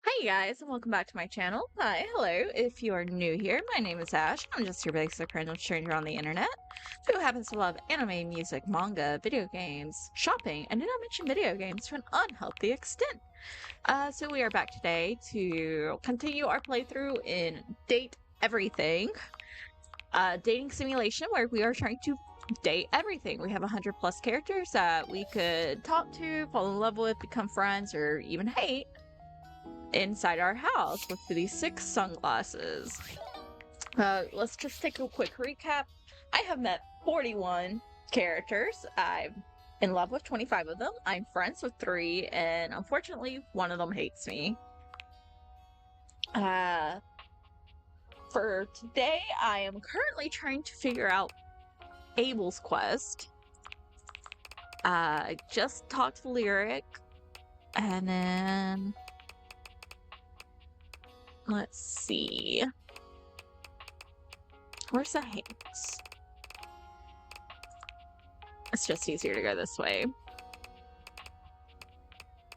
Hi guys, and welcome back to my channel. Hi, hello. If you are new here, my name is Ash. I'm just your basic random stranger on the internet who happens to love anime, music, manga, video games, shopping, and did not mention video games to an unhealthy extent. So we are back today to continue our playthrough in Date Everything, dating simulation where we are trying to date everything. We have 100 plus characters that we could talk to, fall in love with, become friends, or even hate inside our house with these 6 sunglasses. Let's just take a quick recap. I have met 41 characters. I'm in love with 25 of them. I'm friends with 3, and unfortunately, one of them hates me. For today, I am currently trying to figure out Abel's quest. I just talked to Lyric, and then let's see. Where's the Hanks? It's just easier to go this way.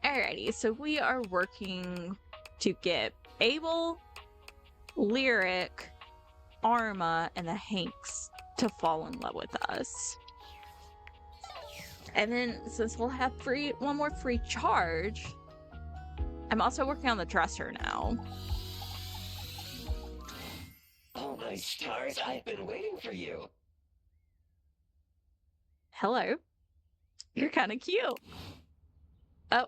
Alrighty, so we are working to get Abel, Lyric, Arma, and the Hanks to fall in love with us. And then, since we'll have one more free charge, I'm also working on the dresser now. Oh my stars, I've been waiting for you. Hello. You're kind of cute. Oh.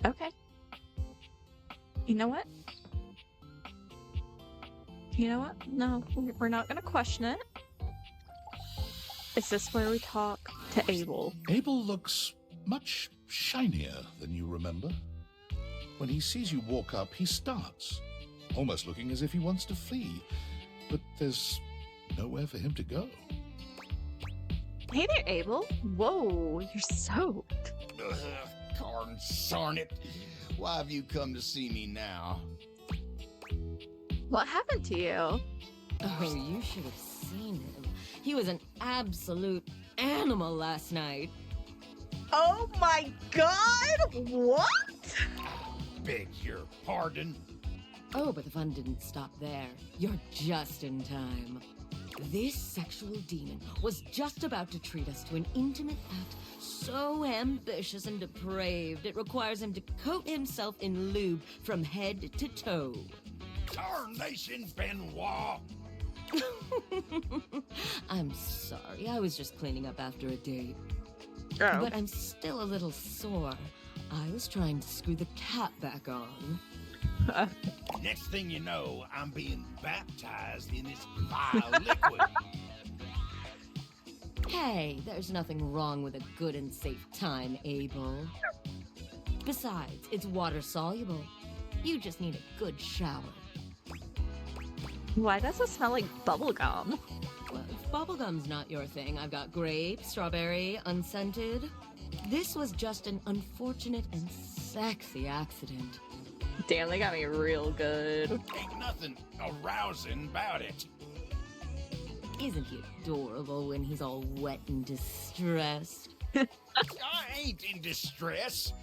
Okay. You know what? You know what? No, we're not gonna question it. Is this where we talk to Abel? Abel looks much shinier than you remember. When he sees you walk up, he starts, almost looking as if he wants to flee. But there's nowhere for him to go. Hey there, Abel. Whoa, you're soaked. Consarn it. Why have you come to see me now? What happened to you? Oh, you should have seen him. He was an absolute animal last night. Oh my god! What? Beg your pardon. Oh, but the fun didn't stop there. You're just in time. This sexual demon was just about to treat us to an intimate act so ambitious and depraved it requires him to coat himself in lube from head to toe. Tarnation Benoit! I'm sorry, I was just cleaning up after a date. Oh. But I'm still a little sore. I was trying to screw the cap back on. Next thing you know, I'm being baptized in this vile liquid. Hey, there's nothing wrong with a good and safe time, Abel. Besides, it's water soluble. You just need a good shower. Why does it smell like bubblegum? Well, if bubblegum's not your thing, I've got grape, strawberry, unscented. This was just an unfortunate and sexy accident. Damn, they got me real good. Ain't nothing arousing about it. Isn't he adorable when he's all wet and distressed? I ain't in distress.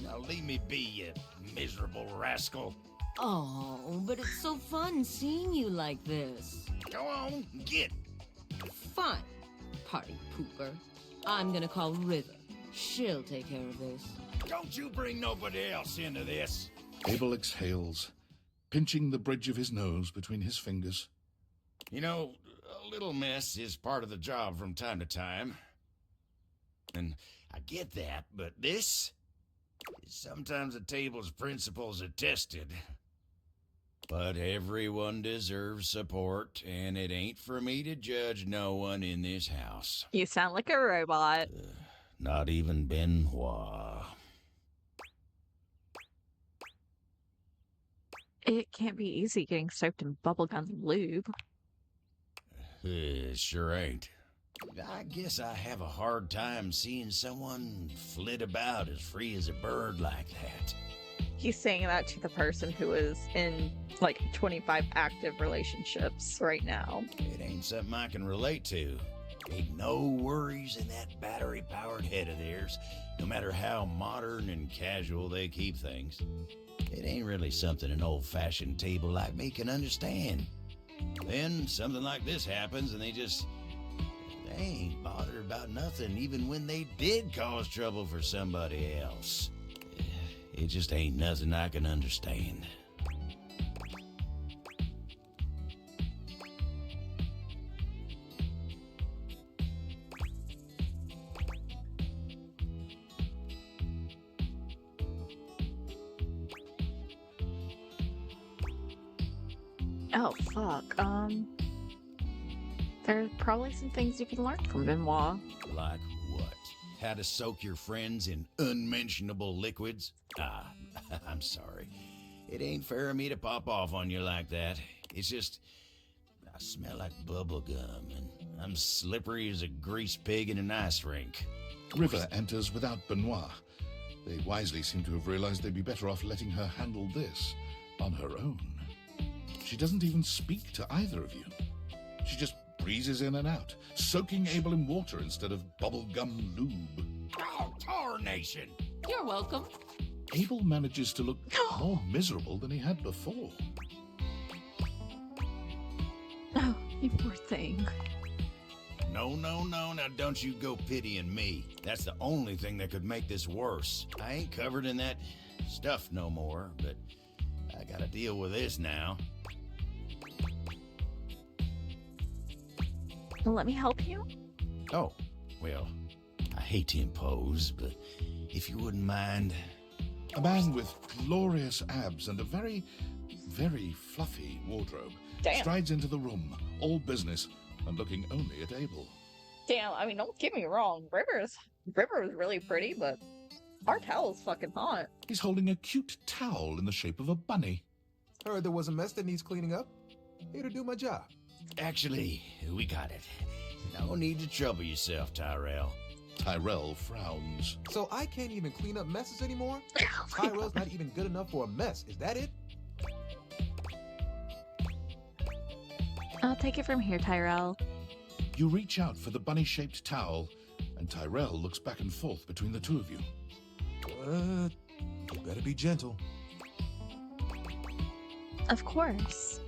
Now leave me be, you miserable rascal. Oh, but it's so fun seeing you like this. Go on, get. Fine, party pooper. I'm gonna call River. She'll take care of this. Don't you bring nobody else into this. Abel exhales, pinching the bridge of his nose between his fingers. You know, a little mess is part of the job from time to time. And I get that, but this? Sometimes a table's principles are tested. But everyone deserves support, and it ain't for me to judge no one in this house. You sound like a robot. Not even Benoit. It can't be easy getting soaked in bubblegum lube. Sure ain't. I guess I have a hard time seeing someone flit about as free as a bird like that. He's saying that to the person who is in like 25 active relationships right now. It ain't something I can relate to. Ain't no worries in that battery-powered head of theirs, no matter how modern and casual they keep things. It ain't really something an old-fashioned table like me can understand. Then something like this happens and they ain't bothered about nothing even when they did cause trouble for somebody else. It just ain't nothing I can understand. Oh, fuck. There's probably some things you can learn from Benoit. Like what? How to soak your friends in unmentionable liquids? Ah, I'm sorry. It ain't fair of me to pop off on you like that. It's just, I smell like bubble gum, and I'm slippery as a grease pig in an ice rink. River enters without Benoit. They wisely seem to have realized they'd be better off letting her handle this on her own. She doesn't even speak to either of you. She just breezes in and out, soaking Abel in water instead of bubblegum lube. Oh, tarnation! You're welcome. Abel manages to look more miserable than he had before. Oh, you poor thing. No, now don't you go pitying me. That's the only thing that could make this worse. I ain't covered in that stuff no more, but I gotta deal with this now. Well, let me help you. Oh, well, I hate to impose, but if you wouldn't mind... A man with glorious abs and a very, very fluffy wardrobe Damn. strides into the room, all business, and looking only at Abel. Damn, I mean, don't get me wrong. River was really pretty, but Artel's fucking hot. He's holding a cute towel in the shape of a bunny. Heard there was a mess that needs cleaning up. Here to do my job. Actually, we got it. No need to trouble yourself, Tyrell. Tyrell frowns. So I can't even clean up messes anymore? Tyrell's not even good enough for a mess. Is that it? I'll take it from here, Tyrell. You reach out for the bunny-shaped towel, and Tyrell looks back and forth between the two of you. You better be gentle. Of course.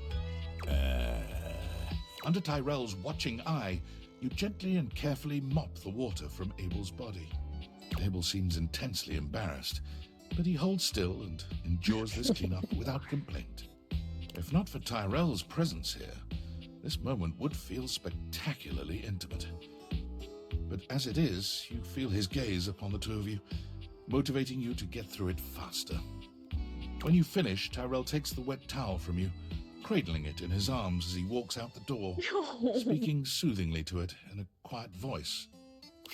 Under Tyrell's watching eye, you gently and carefully mop the water from Abel's body. Abel seems intensely embarrassed, but he holds still and endures this cleanup without complaint. If not for Tyrell's presence here, this moment would feel spectacularly intimate. But as it is, you feel his gaze upon the two of you, motivating you to get through it faster. When you finish, Tyrell takes the wet towel from you, cradling it in his arms as he walks out the door, speaking soothingly to it in a quiet voice.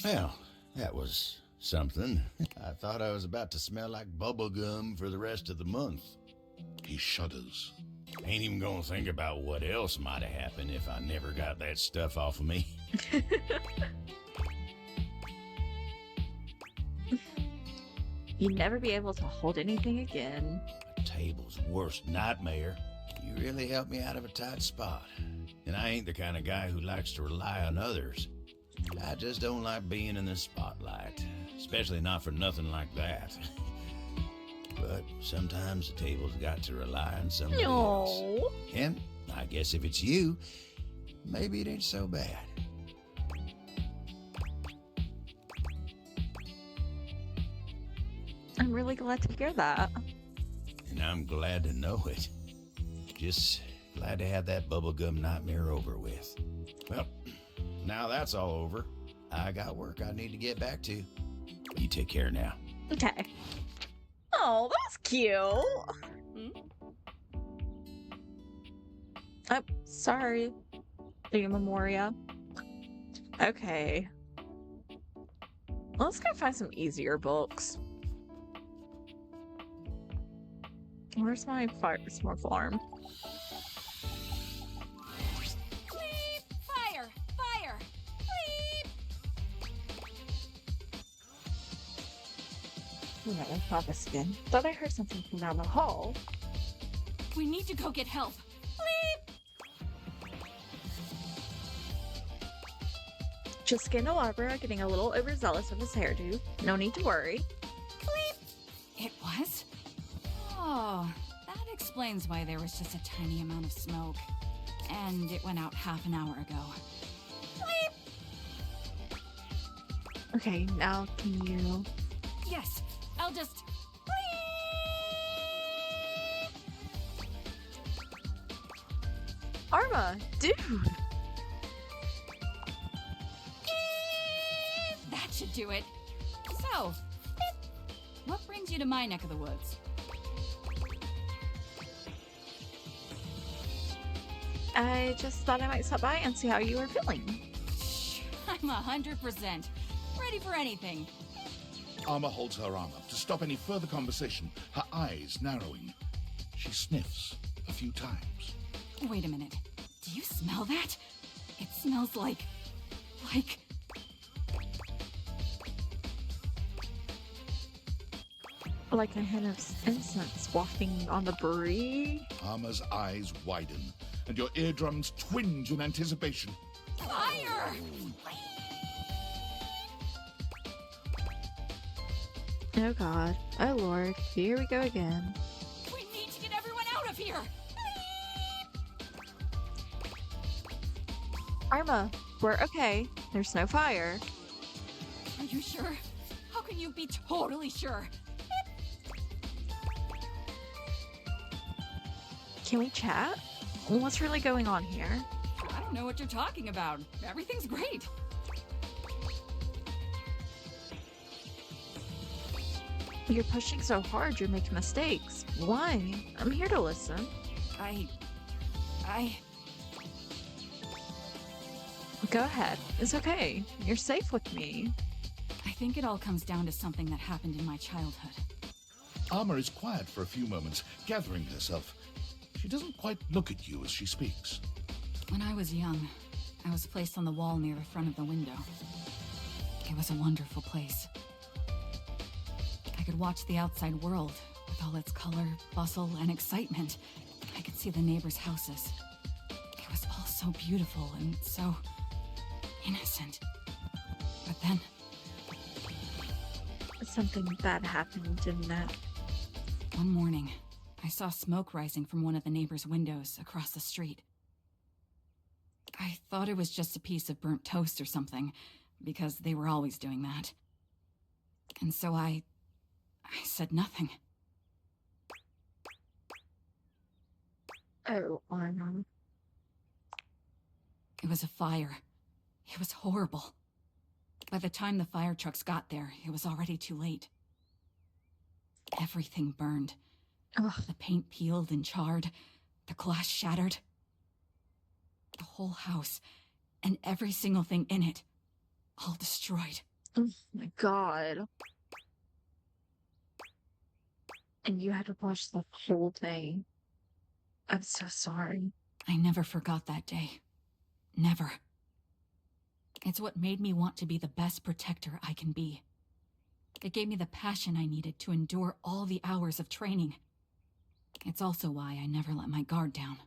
Well, that was something. I thought I was about to smell like bubblegum for the rest of the month. He shudders. Ain't even gonna think about what else might have happened if I never got that stuff off of me. You'd never be able to hold anything again. A table's worst nightmare. You really helped me out of a tight spot. And I ain't the kind of guy who likes to rely on others. I just don't like being in the spotlight, especially not for nothing like that. But sometimes the table's got to rely on somebody else. No. And I guess if it's you, maybe it ain't so bad. I'm really glad to hear that. And I'm glad to know it. Just glad to have that bubblegum nightmare over with. Well, now that's all over. I got work I need to get back to. You take care now. Okay. Oh, that was cute. Oh, sorry. The Memoria. Okay. Let's go find some easier books. Where's my fire farm? Bleep! Fire! Fire! Bleep! No, it's not this again. Thought I heard something from down the hall. We need to go get help. Just Scandalabra getting a little overzealous with his hairdo. No need to worry. It was? Oh, that explains why there was just a tiny amount of smoke. And it went out half an hour ago. Okay, now can you... Yes, I'll just... Arma, dude! That should do it. So, what brings you to my neck of the woods? I just thought I might stop by and see how you were feeling. Shh, I'm 100% ready for anything. Arma holds her arm up to stop any further conversation, her eyes narrowing. She sniffs a few times. Wait a minute. Do you smell that? It smells like... Like a hint of incense wafting on the brie. Arma's eyes widen, and your eardrums twinge in anticipation. Fire! Oh god. Oh lord. Here we go again. We need to get everyone out of here! Arma, we're okay. There's no fire. Are you sure? How can you be totally sure? Can we chat? What's really going on here? I don't know what you're talking about. Everything's great. You're pushing so hard, you're making mistakes. Why? I'm here to listen. I... Go ahead. It's okay. You're safe with me. I think it all comes down to something that happened in my childhood. Arma is quiet for a few moments, gathering herself. She doesn't quite look at you as she speaks. When I was young, I was placed on the wall near the front of the window. It was a wonderful place. I could watch the outside world with all its color, bustle, and excitement. I could see the neighbors' houses. It was all so beautiful and so innocent. But then, Something bad happened, didn't it? one morning, I saw smoke rising from one of the neighbors' windows across the street. I thought it was just a piece of burnt toast or something, because they were always doing that. And so I said nothing. Oh, Arma. It was a fire. It was horrible. By the time the fire trucks got there, it was already too late. Everything burned. Ugh. The paint peeled and charred. The glass shattered. The whole house, and every single thing in it, all destroyed. Oh my god. And you had to watch the whole thing. I'm so sorry. I never forgot that day. Never. It's what made me want to be the best protector I can be. It gave me the passion I needed to endure all the hours of training. It's also why I never let my guard down.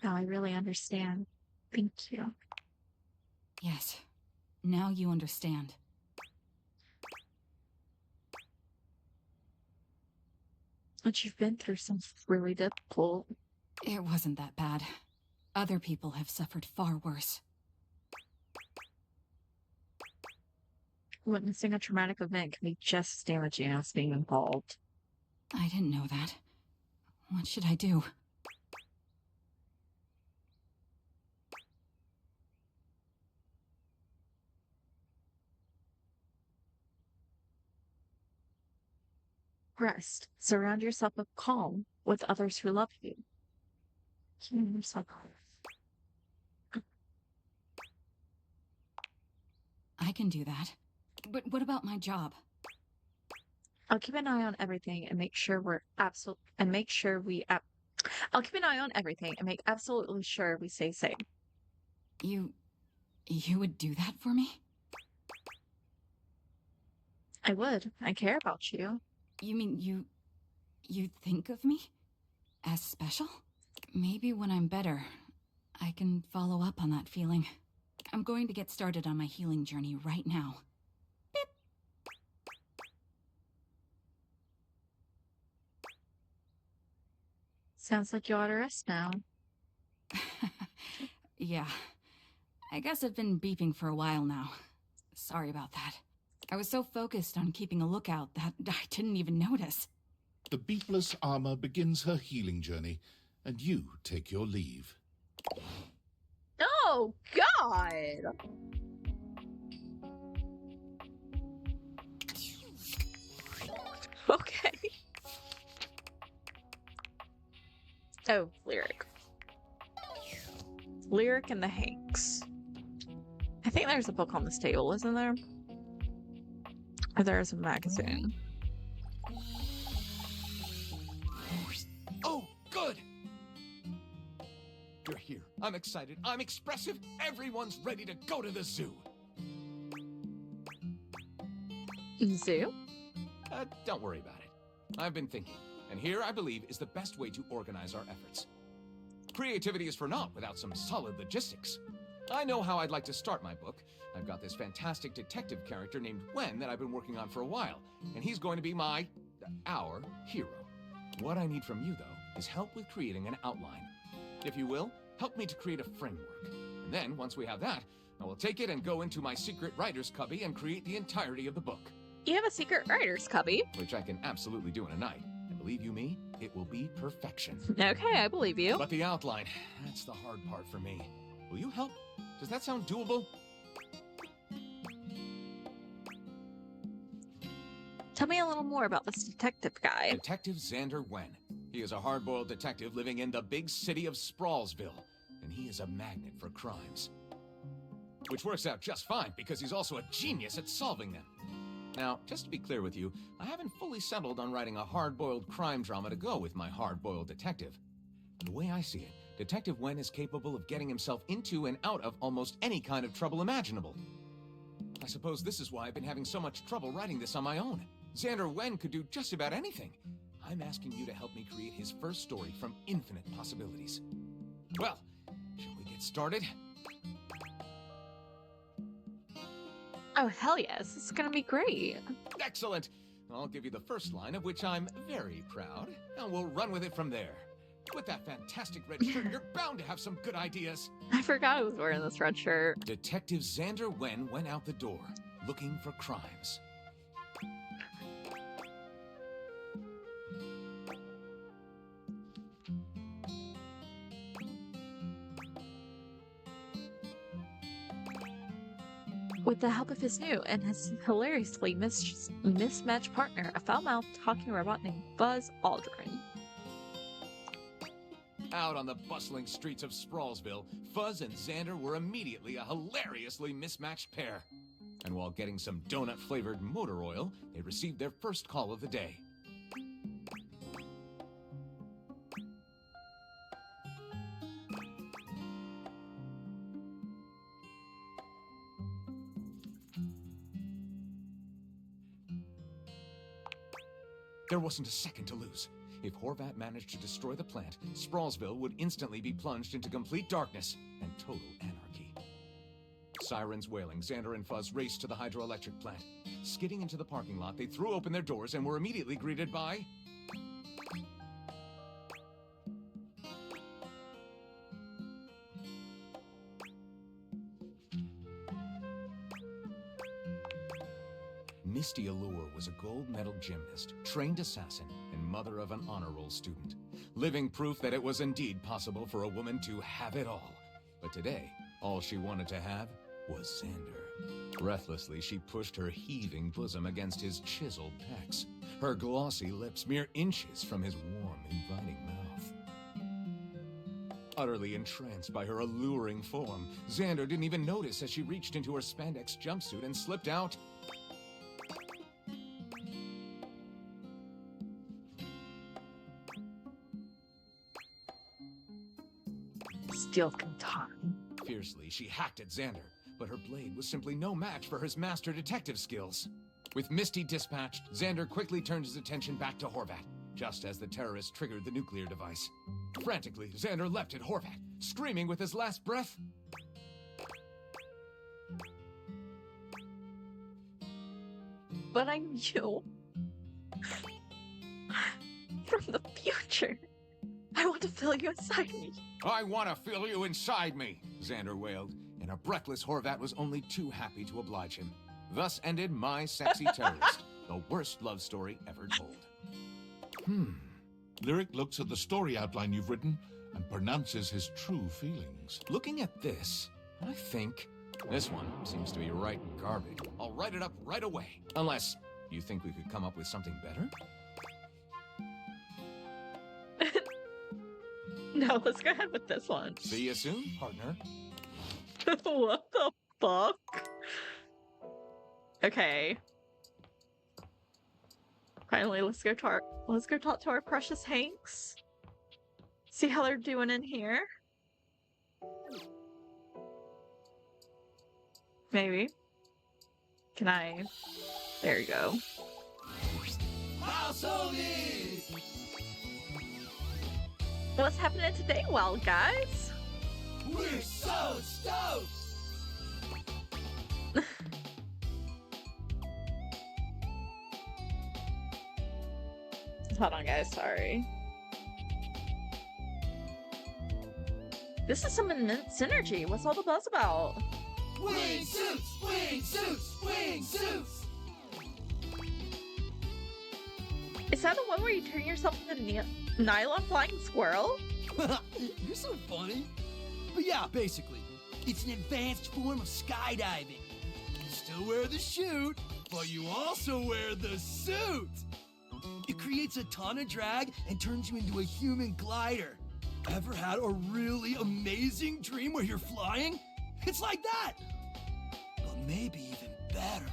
Now I really understand. Thank you. Yes. Now you understand. But you've been through some really difficult. It wasn't that bad. Other people have suffered far worse. Witnessing a traumatic event can be just as damaging as being involved. I didn't know that. What should I do? Rest. Surround yourself with calm with others who love you. Keep yourself calm. I can do that. But what about my job? I'll keep an eye on everything and make sure we're I'll keep an eye on everything and make absolutely sure we stay safe. You You would do that for me? I would. I care about you. You mean you think of me as special? Maybe when I'm better, I can follow up on that feeling. I'm going to get started on my healing journey right now. Sounds like you ought to rest now. Yeah. I guess I've been beeping for a while now. Sorry about that. I was so focused on keeping a lookout that I didn't even notice. The beepless armor begins her healing journey, and you take your leave. Oh, God! Okay. Oh, Lyric. Lyric and the Hanks. I think there's a book on this table, isn't there? Or there's a magazine. Oh, good! You're here. I'm excited. I'm expressive. Everyone's ready to go to the zoo. Zoo? Don't worry about it. I've been thinking, and here, I believe, is the best way to organize our efforts. Creativity is for naught without some solid logistics. I know how I'd like to start my book. I've got this fantastic detective character named Wen that I've been working on for a while, and he's going to be our hero. What I need from you, though, is help with creating an outline. If you will, help me to create a framework. And then, once we have that, I will take it and go into my secret writer's cubby and create the entirety of the book. You have a secret writer's cubby. Which I can absolutely do in a night. And believe you me, it will be perfection. Okay, I believe you. But the outline, that's the hard part for me. Will you help? Does that sound doable? Tell me a little more about this detective guy. Detective Xander Wen. He is a hard-boiled detective living in the big city of Sprawlsville, and he is a magnet for crimes. Which works out just fine, because he's also a genius at solving them. Now, just to be clear with you, I haven't fully settled on writing a hard-boiled crime drama to go with my hard-boiled detective. The way I see it, Detective Wen is capable of getting himself into and out of almost any kind of trouble imaginable. I suppose this is why I've been having so much trouble writing this on my own. Xander Wen could do just about anything. I'm asking you to help me create his first story from infinite possibilities. Well, shall we get started? Oh, hell yes. This is gonna be great. Excellent! I'll give you the first line, of which I'm very proud, and we'll run with it from there. With that fantastic red shirt, you're bound to have some good ideas. I forgot I was wearing this red shirt. Detective Xander Wen went out the door, looking for crimes. With the help of his new and his hilariously mismatched partner, a foul-mouthed talking robot named Buzz Aldrin. Out on the bustling streets of Sprawlsville, Fuzz and Xander were immediately a hilariously mismatched pair. And while getting some donut-flavored motor oil, they received their first call of the day. There wasn't a second to lose. If Horvat managed to destroy the plant, Sprawlsville would instantly be plunged into complete darkness and total anarchy. Sirens wailing, Xander and Fuzz raced to the hydroelectric plant. Skidding into the parking lot, they threw open their doors and were immediately greeted by... Misty Allure was a gold-medal gymnast, trained assassin, and mother of an honor roll student. Living proof that it was indeed possible for a woman to have it all. But today, all she wanted to have was Xander. Breathlessly, she pushed her heaving bosom against his chiseled pecs, her glossy lips mere inches from his warm, inviting mouth. Utterly entranced by her alluring form, Xander didn't even notice as she reached into her spandex jumpsuit and slipped out... Steal from time. Fiercely, she hacked at Xander, but her blade was simply no match for his master detective skills. With Misty dispatched, Xander quickly turned his attention back to Horvat, just as the terrorist triggered the nuclear device. Frantically, Xander leapt at Horvat, screaming with his last breath, But I'm you. From the future. I want to feel you inside me. "I want to feel you inside me," Xander wailed, and a breathless Horvat was only too happy to oblige him. Thus ended My Sexy Terrorist, the worst love story ever told. Lyric looks at the story outline you've written and pronounces his true feelings. Looking at this, I think this one seems to be right garbage. I'll write it up right away. Unless you think we could come up with something better? No, let's go ahead with this one. See you soon, partner. What the fuck? Okay. Finally, let's go talk to our precious Hanks. See how they're doing in here. Maybe. Can I? There you go. What's happening today, wild guys? We're so stoked! Hold on, guys. Sorry. This is some immense synergy. What's all the buzz about? Wing suits! Wing suits! Wing suits! Is that the one where you turn yourself into a nylon flying squirrel? You're so funny. But yeah, basically, it's an advanced form of skydiving. You still wear the chute, but you also wear the suit. It creates a ton of drag and turns you into a human glider. Ever had a really amazing dream where you're flying? It's like that, but maybe even better.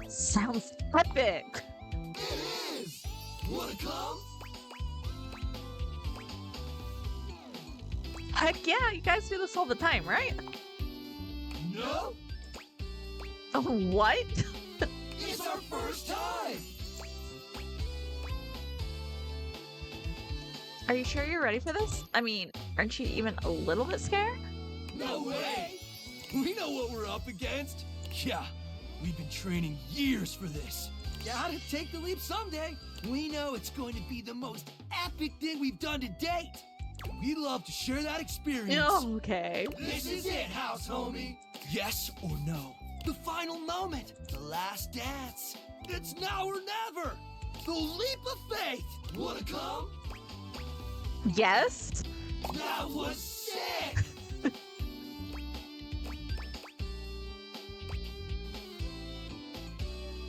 Sounds epic. It is! Wanna come? Heck yeah, you guys do this all the time, right? No? What? It's our first time! Are you sure you're ready for this? I mean, aren't you even a little bit scared? No way! We know what we're up against. Yeah, we've been training years for this. Gotta take the leap someday. We know it's going to be the most epic thing we've done to date. We'd love to share that experience. Okay. This is it, house homie. Yes or no? The final moment. The last dance. It's now or never. The leap of faith. Wanna come? Yes. That was sick!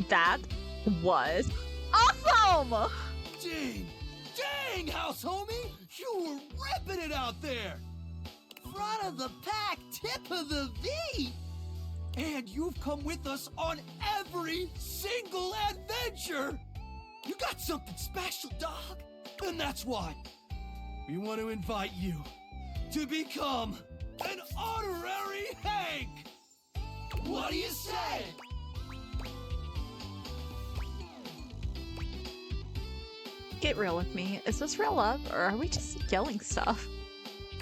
That was awesome! Dang, house homie! You were ripping it out there! Front of the pack, tip of the V! And you've come with us on every single adventure! You got something special, dog! And that's why we want to invite you to become an honorary Hank! What do you say? Get real with me. Is this real love, or are we just yelling stuff?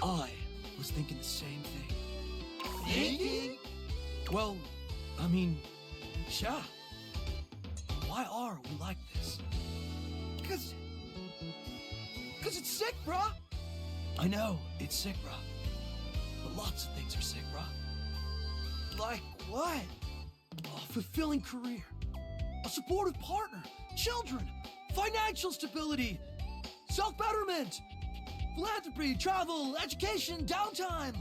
I was thinking the same thing. Thinking? Well, I mean, yeah. Why are we like this? Cause it's sick, bruh. I know, it's sick, bruh. But lots of things are sick, bruh. Like what? A fulfilling career, a supportive partner, children, financial stability, self-betterment, philanthropy, travel, education, downtime.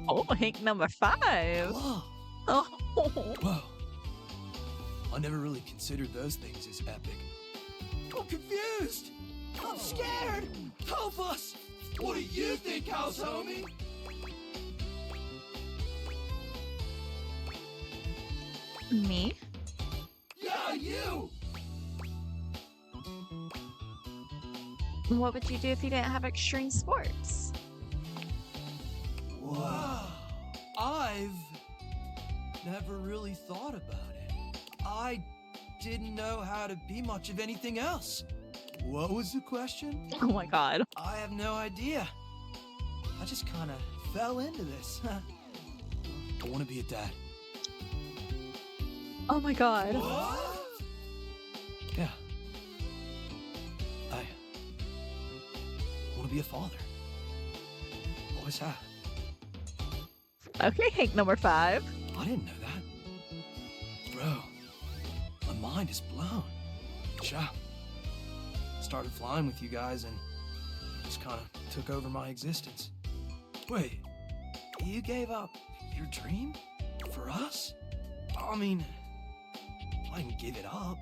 Oh, Hank number 5. Love. Oh. Whoa. I never really considered those things as epic. I'm confused. I'm scared. Help us. What do you think, house homie? Me? Yeah, you. What would you do if you didn't have extreme sports? Wow. I've never really thought about it. I didn't know how to be much of anything else. What was the question? Oh my god. I have no idea. I just kind of fell into this. I want to be a dad. Oh my god. What? Yeah. I want to be a father. Always have. Okay, Hank number 5. I didn't know that. Bro, my mind is blown. Yeah. Started flying with you guys and just kind of took over my existence. Wait, you gave up your dream for us? I mean, I didn't give it up.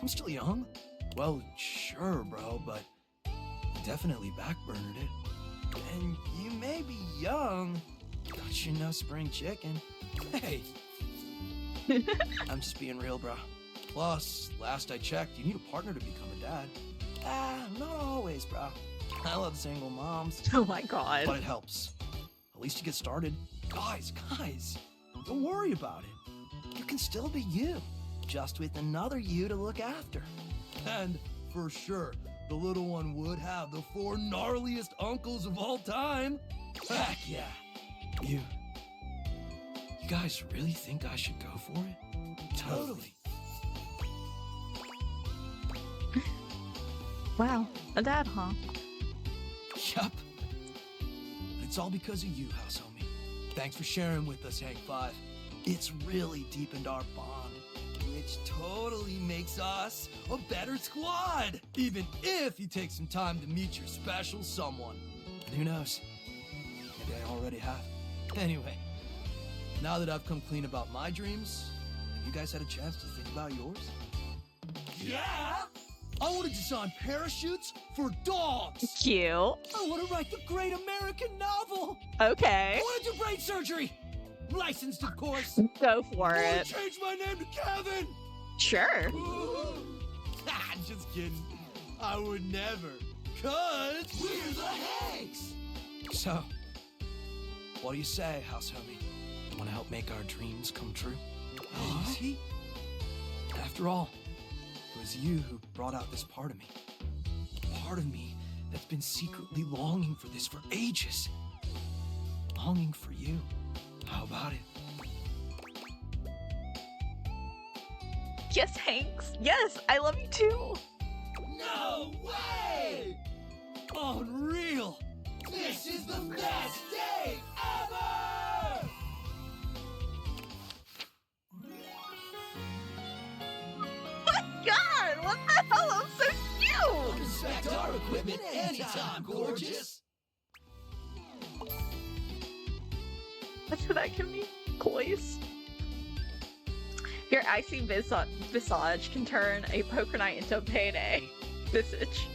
I'm still young. Well, sure, bro, but you definitely backburnered it. And you may be young, but you're no spring chicken. Hey. I'm just being real, bro. Plus, last I checked, you need a partner to become a dad. Not always, bro. I love single moms. Oh my god. But it helps. At least you get started. Guys, don't worry about it. You can still be you, just with another you to look after. And for sure, the little one would have the 4 gnarliest uncles of all time. Heck yeah. You guys really think I should go for it? Totally. Wow, a dad, huh? Yup. It's all because of you, house homie. Thanks for sharing with us, Hank 5. It's really deepened our bond, which totally makes us a better squad. Even if you take some time to meet your special someone. And who knows? Maybe I already have. Anyway, now that I've come clean about my dreams, have you guys had a chance to think about yours? Yeah! I want to design parachutes for dogs. Cute. I want to write the great American novel. Okay. I want to do brain surgery. Licensed, of course. Go for I want it. to change my name to Kevin. Sure. Just kidding. I would never. Cause we're the Hanks. So, what do you say, house homie? Want to help make our dreams come true? Easy. After all, it was you who brought out this part of me. Part of me that's been secretly longing for this for ages. Longing for you. How about it? Yes, Hanks. Yes, I love you too. No way! Unreal! This is the best day ever! God, what the hell? I'm so cute. Inspect our equipment anytime, gorgeous! That's what that can mean. Cloyce. Your icy visage can turn a poker night into a payday. Visage.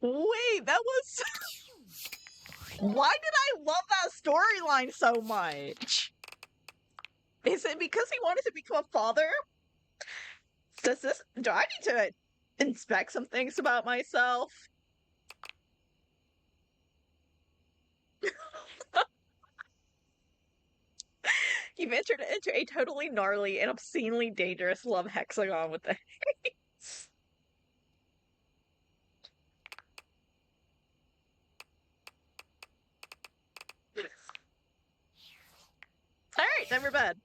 Wait, that was... Why did I love that storyline so much? Is it because he wanted to become a father? Do I need to inspect some things about myself? You've entered into a totally gnarly and obscenely dangerous love hexagon with the Hanks. Alright, time for bed.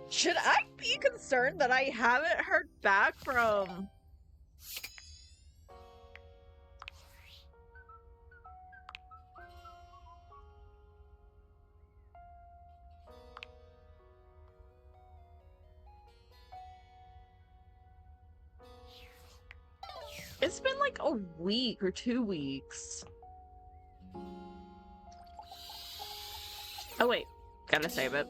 Should I be concerned that I haven't heard back from... It's been like a week or 2 weeks. Oh wait, gotta save it.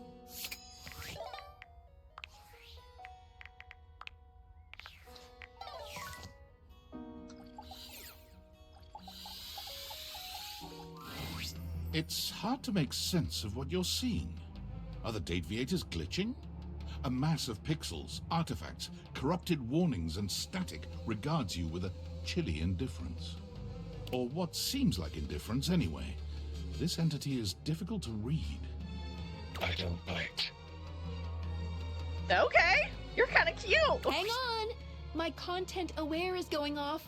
It's hard to make sense of what you're seeing. Are the date viators glitching? A mass of pixels, artifacts, corrupted warnings, and static regards you with a chilly indifference. Or what seems like indifference anyway. This entity is difficult to read. I don't bite. Okay, you're kind of cute. Hang on! My content aware is going off.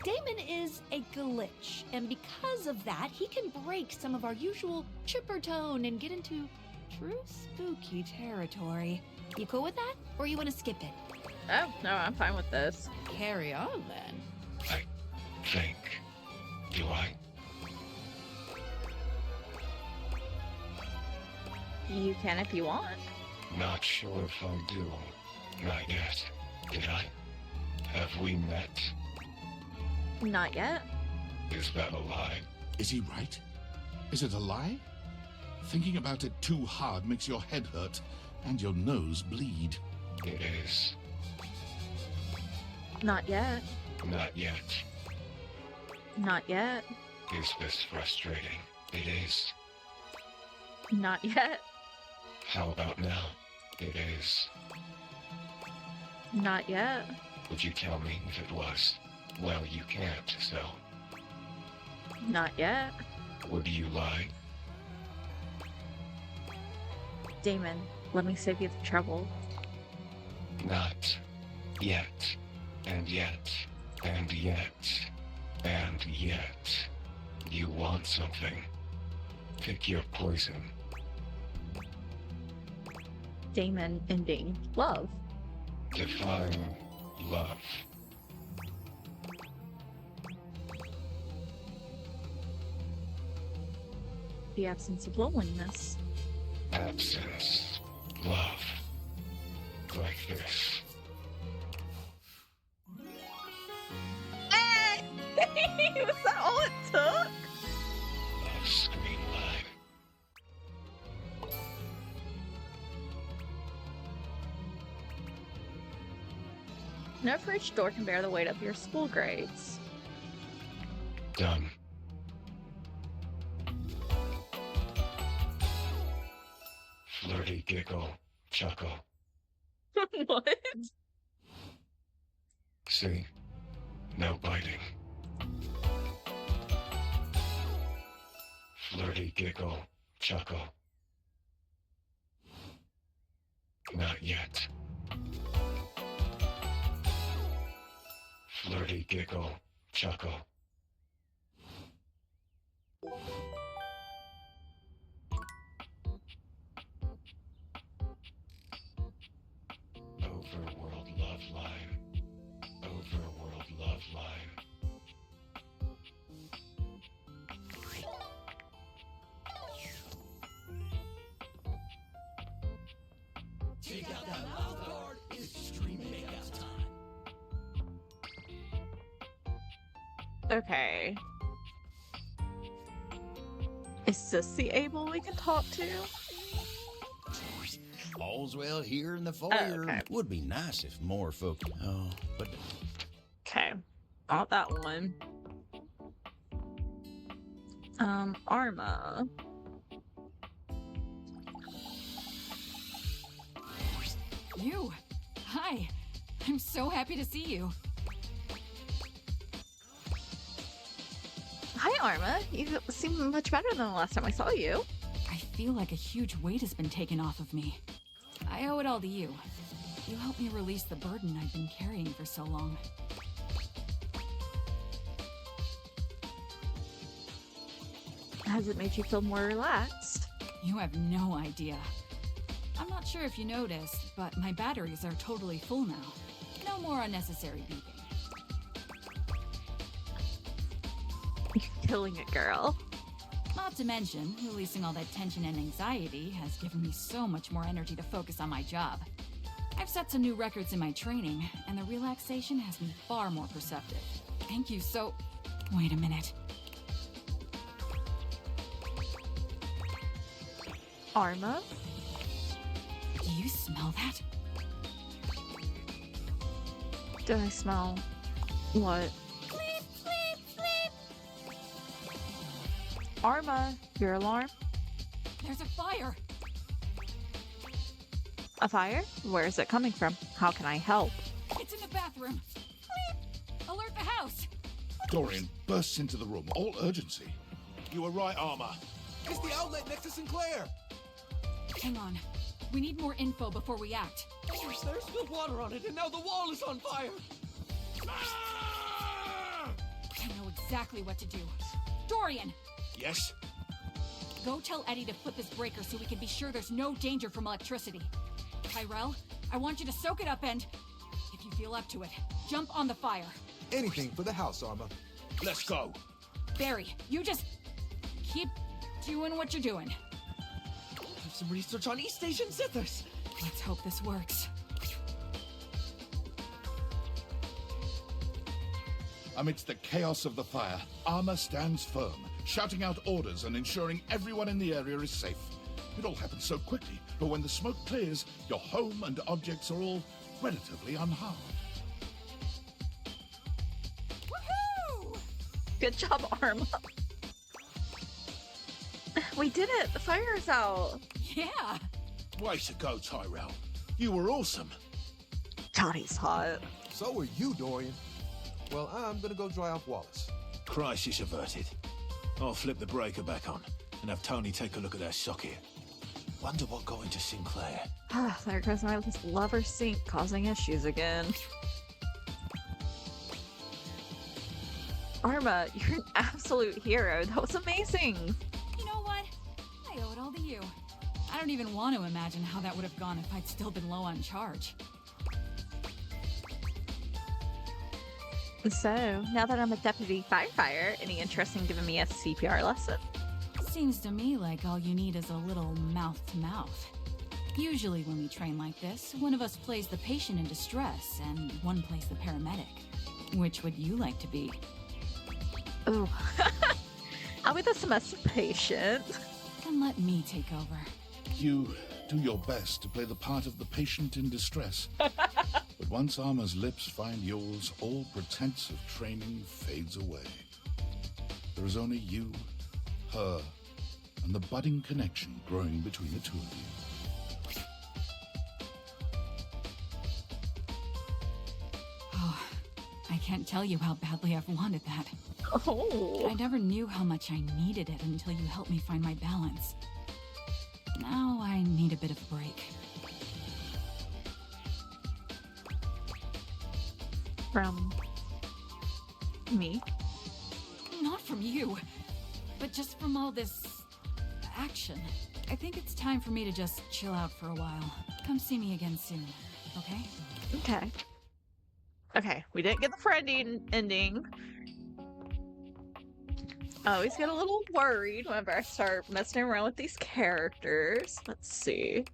Damon is a glitch, and because of that, he can break some of our usual chipper tone and get into true spooky territory. You cool with that? Or you want to skip it? Oh, no, I'm fine with this. Carry on then. I think. Do I? You can if you want. Not sure if I do. Not yet. Did I? Have we met? Not yet. Is that a lie? Is he right? Is it a lie? Thinking about it too hard makes your head hurt and your nose bleed. It is. Not yet. Not yet. Not yet. Is this frustrating? It is. Not yet. How about now? It is. Not yet. Would you tell me if it was? Well, you can't, so. Not yet. Would you lie? Damon, let me save you the trouble. Not yet. And yet. And yet. And yet. You want something. Pick your poison. Damon ending love. Define love. The absence of loneliness. Absence. Love. Like this. Hey! Was that all it took? Love screen line. No fridge door can bear the weight of your school grades. Done. Flirty giggle. Chuckle. What? See? No biting. Flirty giggle. Chuckle. Not yet. Flirty giggle. Chuckle. Overworld love line. Overworld love line. Take out that mouth guard. It's extreme makeout time. Okay. Is this the Abel we can talk to? All's well here in the foyer. okay. Would be nice if more folk. Oh, but Okay. Not that one. Arma. You! Hi! I'm so happy to see you. Hi, Arma. You seem much better than the last time I saw you. I feel like a huge weight has been taken off of me. I owe it all to you. You helped me release the burden I've been carrying for so long. Has it made you feel more relaxed? You have no idea. I'm not sure if you noticed, but my batteries are totally full now. No more unnecessary beeping. You're killing it, girl. Not to mention, releasing all that tension and anxiety has given me so much more energy to focus on my job. I've set some new records in my training, and the relaxation has been far more perceptive. Thank you so... Wait a minute. Arma? Do you smell that? Do I smell what? Sleep, sleep, sleep! Arma, your alarm? There's a fire! A fire? Where is it coming from? How can I help? It's in the bathroom. Bleep! Alert the house! Dorian bursts into the room, all urgency. You were right, Armor. It's the outlet next to Sinclair. Hang on. We need more info before we act. There's spilled water on it, and now the wall is on fire. I know exactly what to do. Dorian! Yes? Go tell Eddie to flip his breaker so we can be sure there's no danger from electricity. Tyrell, I want you to soak it up and, if you feel up to it, jump on the fire. Anything for the house, Armor. Let's go. Barry, you just keep doing what you're doing. Do some research on East Asian zithers. Let's hope this works. Amidst the chaos of the fire, Armor stands firm, shouting out orders and ensuring everyone in the area is safe. It all happens so quickly, but when the smoke clears, your home and objects are all relatively unharmed. Woohoo! Good job, Arma. We did it! The fire is out! Yeah! Way to go, Tyrell. You were awesome. God, he's hot. So were you, Dorian. Well, I'm gonna go dry off Wallace. Crisis averted. I'll flip the breaker back on and have Tony take a look at that socket. Wonder what got into Sinclair. There goes my lover sink causing issues again. Arma, you're an absolute hero. That was amazing. You know what? I owe it all to you. I don't even want to imagine how that would have gone if I'd still been low on charge. So, now that I'm a deputy firefighter, any interest in giving me a CPR lesson? Seems to me like all you need is a little mouth-to-mouth. Usually when we train like this, one of us plays the patient in distress, and one plays the paramedic. Which would you like to be? Oh, I'll be the submissive patient. Then let me take over. You do your best to play the part of the patient in distress. But once Armor's lips find yours, all pretense of training fades away. There is only you, her, and the budding connection growing between the two of you. Oh, I can't tell you how badly I've wanted that. Oh. I never knew how much I needed it until you helped me find my balance. Now I need a bit of a break. From me? Not from you, but just from all this action. I think it's time for me to just chill out for a while. Come see me again soon, okay? Okay. Okay, we didn't get the friending ending. I always get a little worried whenever I start messing around with these characters. Let's see.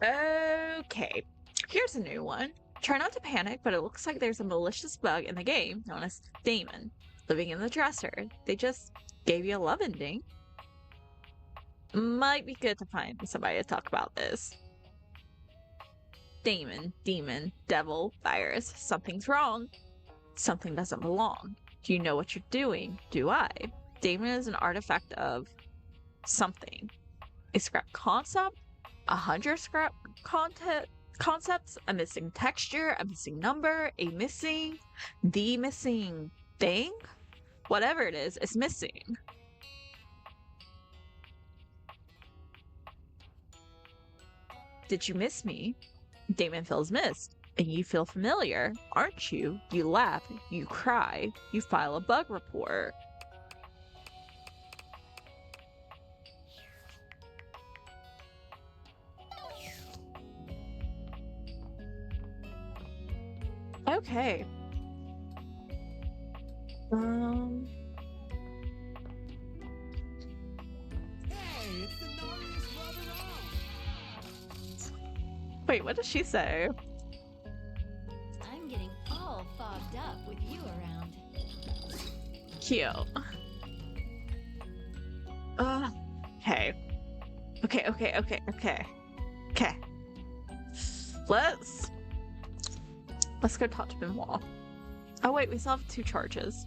Okay, here's a new one. Try not to panic, but it looks like there's a malicious bug in the game known as Damon, living in the dresser. They just gave you a love ending. Might be good to find somebody to talk about this. Damon, demon, devil, virus. Something's wrong. Something doesn't belong. Do you know what you're doing? Do I? Damon is an artifact of something. A scrap concept? 100 scrap concepts? A missing texture? A missing number? The missing thing? Whatever it is, it's missing. Did you miss me? Damon feels missed. And you feel familiar, aren't you? You laugh, you cry, you file a bug report. Okay. Hey, it's the gnarliest rubbing off. Wait, what does she say? I'm getting all fogged up with you around. Cute. Okay. Okay. Let's go talk to Benoit. Oh wait, we still have 2 charges.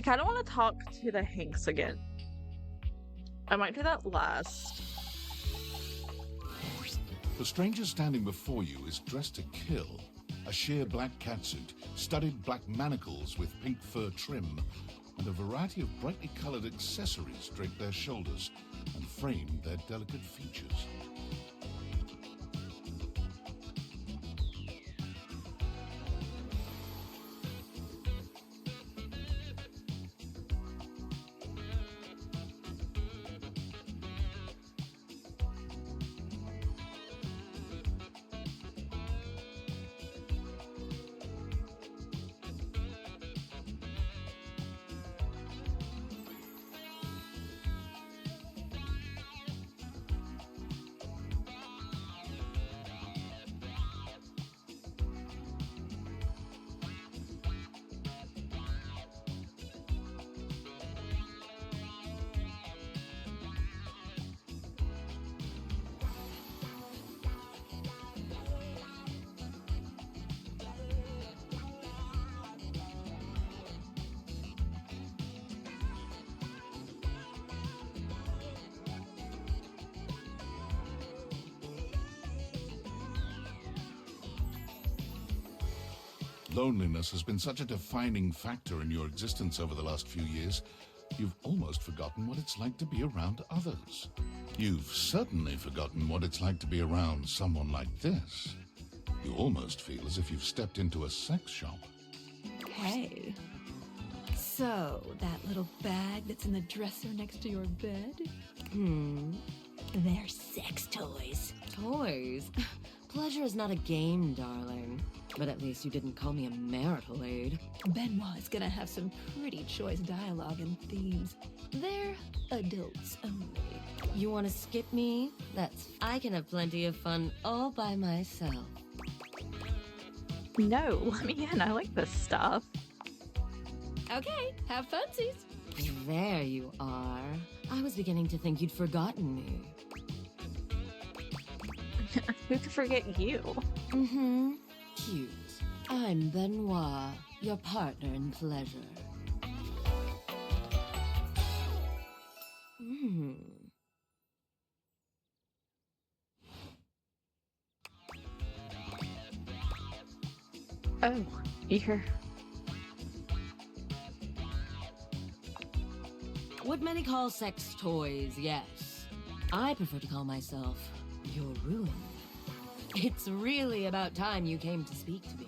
kind of want to talk to the Hanks again. I might do that last. The stranger standing before you is dressed to kill. A sheer black catsuit, studded black manacles with pink fur trim, and a variety of brightly colored accessories drape their shoulders and frame their delicate features. Loneliness has been such a defining factor in your existence over the last few years, you've almost forgotten what it's like to be around others. You've certainly forgotten what it's like to be around someone like this. You almost feel as if you've stepped into a sex shop. Hey. So, that little bag that's in the dresser next to your bed? They're sex toys. Toys? Pleasure is not a game, darling. But at least you didn't call me a marital aid. Benoit is gonna have some pretty choice dialogue and themes. They're adults only. You want to skip me? I can have plenty of fun all by myself. No, let me in. I like this stuff. Okay, have funsies. There you are. I was beginning to think you'd forgotten me. Who could forget you? Cute. I'm Benoit, your partner in pleasure. Oh, you're... What many call sex toys, yes. I prefer to call myself your ruin. It's really about time you came to speak to me.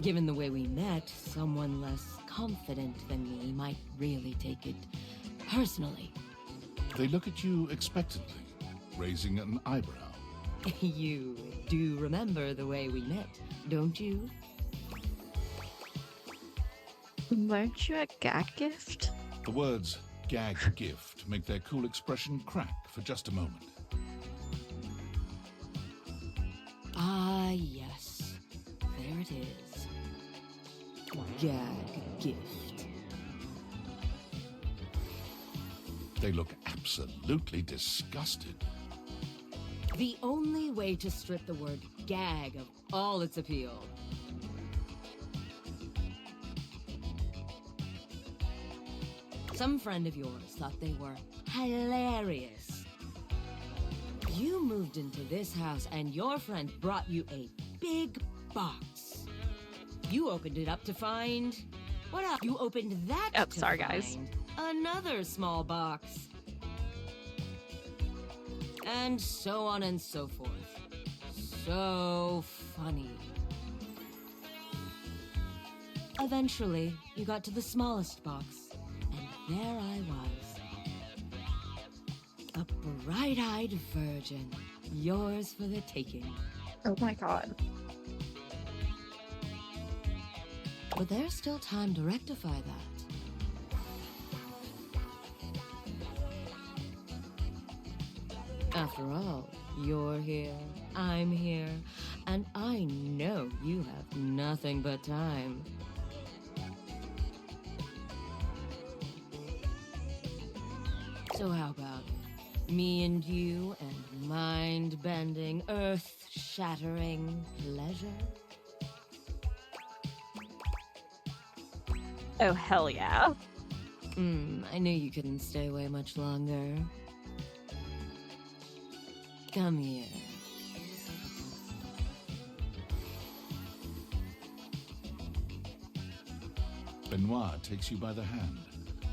Given the way we met, someone less confident than me might really take it personally. They look at you expectantly, raising an eyebrow. You do remember the way we met, don't you? Weren't you a gag gift? The words gag gift make their cool expression crack for just a moment. Ah, yes. There it is. Gag gift. They look absolutely disgusted. The only way to strip the word gag of all its appeal. Some friend of yours thought they were hilarious. You moved into this house and your friend brought you a big box. You opened it up to find... What else? You opened that Oh, to sorry, guys. find another small box. And so on and so forth. So funny. Eventually, you got to the smallest box, and there I was. A bright-eyed virgin, yours for the taking. Oh my god. But there's still time to rectify that. After all, you're here, I'm here, and I know you have nothing but time. So how about it? Me and you and mind-bending, earth-shattering pleasure? Oh, hell yeah. I knew you couldn't stay away much longer. Come here. Benoit takes you by the hand,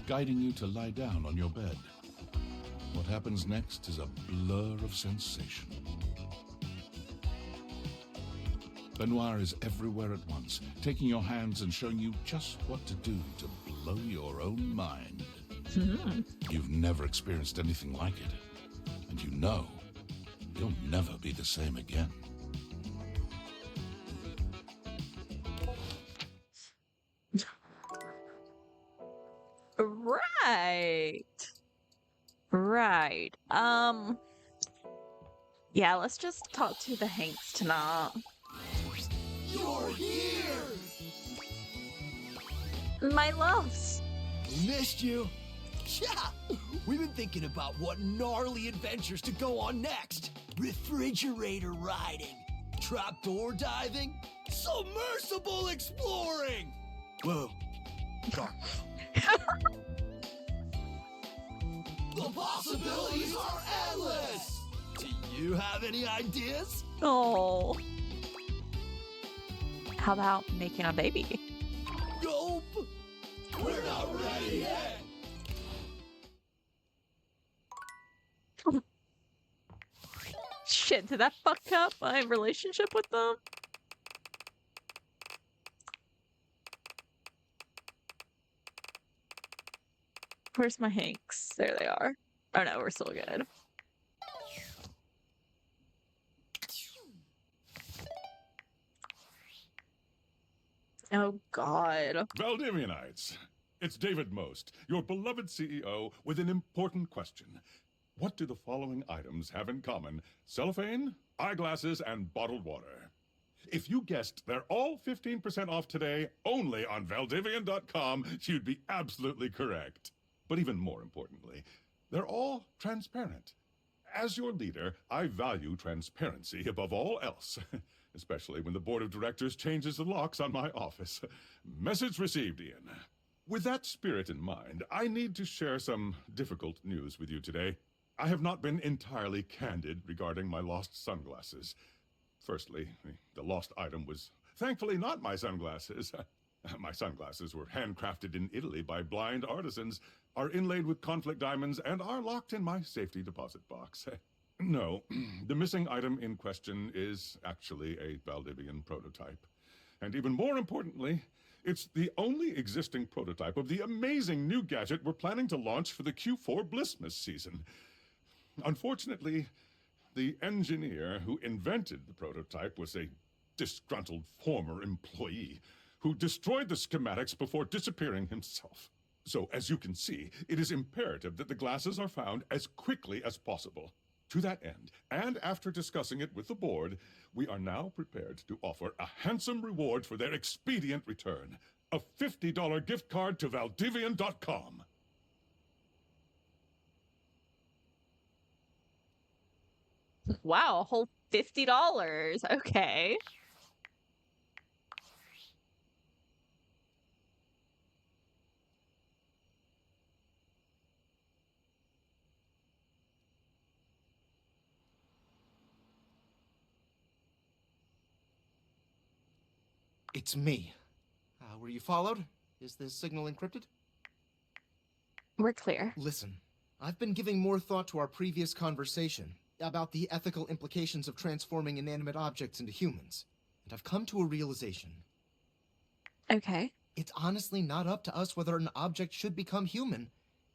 guiding you to lie down on your bed. What happens next is a blur of sensation. Benoit is everywhere at once, taking your hands and showing you just what to do to blow your own mind. You've never experienced anything like it, and you know you'll never be the same again. Right. Right. Yeah, let's just talk to the Hanks tonight. You're here! My loves. We missed you. Yeah, we've been thinking about what gnarly adventures to go on next. Refrigerator riding, trapdoor diving, submersible exploring. Whoa. The possibilities are endless. Do you have any ideas? Oh. How about making a baby? Nope. We're not ready yet. Shit, did that fuck up my relationship with them? Where's my Hanks? There they are. Oh no, we're still good. Oh god. Valdivianites, it's David Most, your beloved CEO, with an important question. What do the following items have in common? Cellophane, eyeglasses, and bottled water. If you guessed they're all 15% off today, only on Valdivian.com, you'd be absolutely correct. But even more importantly, they're all transparent. As your leader, I value transparency above all else, especially when the board of directors changes the locks on my office. Message received, Ian. With that spirit in mind, I need to share some difficult news with you today. I have not been entirely candid regarding my lost sunglasses. Firstly, the lost item was thankfully not my sunglasses. My sunglasses were handcrafted in Italy by blind artisans, are inlaid with conflict diamonds, and are locked in my safety deposit box. No, the missing item in question is actually a Valdivian prototype. And even more importantly, it's the only existing prototype of the amazing new gadget we're planning to launch for the Q4 Blissmas season. Unfortunately, the engineer who invented the prototype was a disgruntled former employee who destroyed the schematics before disappearing himself. So, as you can see, it is imperative that the glasses are found as quickly as possible. To that end, and after discussing it with the board, we are now prepared to offer a handsome reward for their expedient return. A $50 gift card to Valdivian.com. Wow, a whole $50. Okay. It's me. Were you followed? Is this signal encrypted? We're clear. Listen, I've been giving more thought to our previous conversation about the ethical implications of transforming inanimate objects into humans, and I've come to a realization. Okay. It's honestly not up to us whether an object should become human.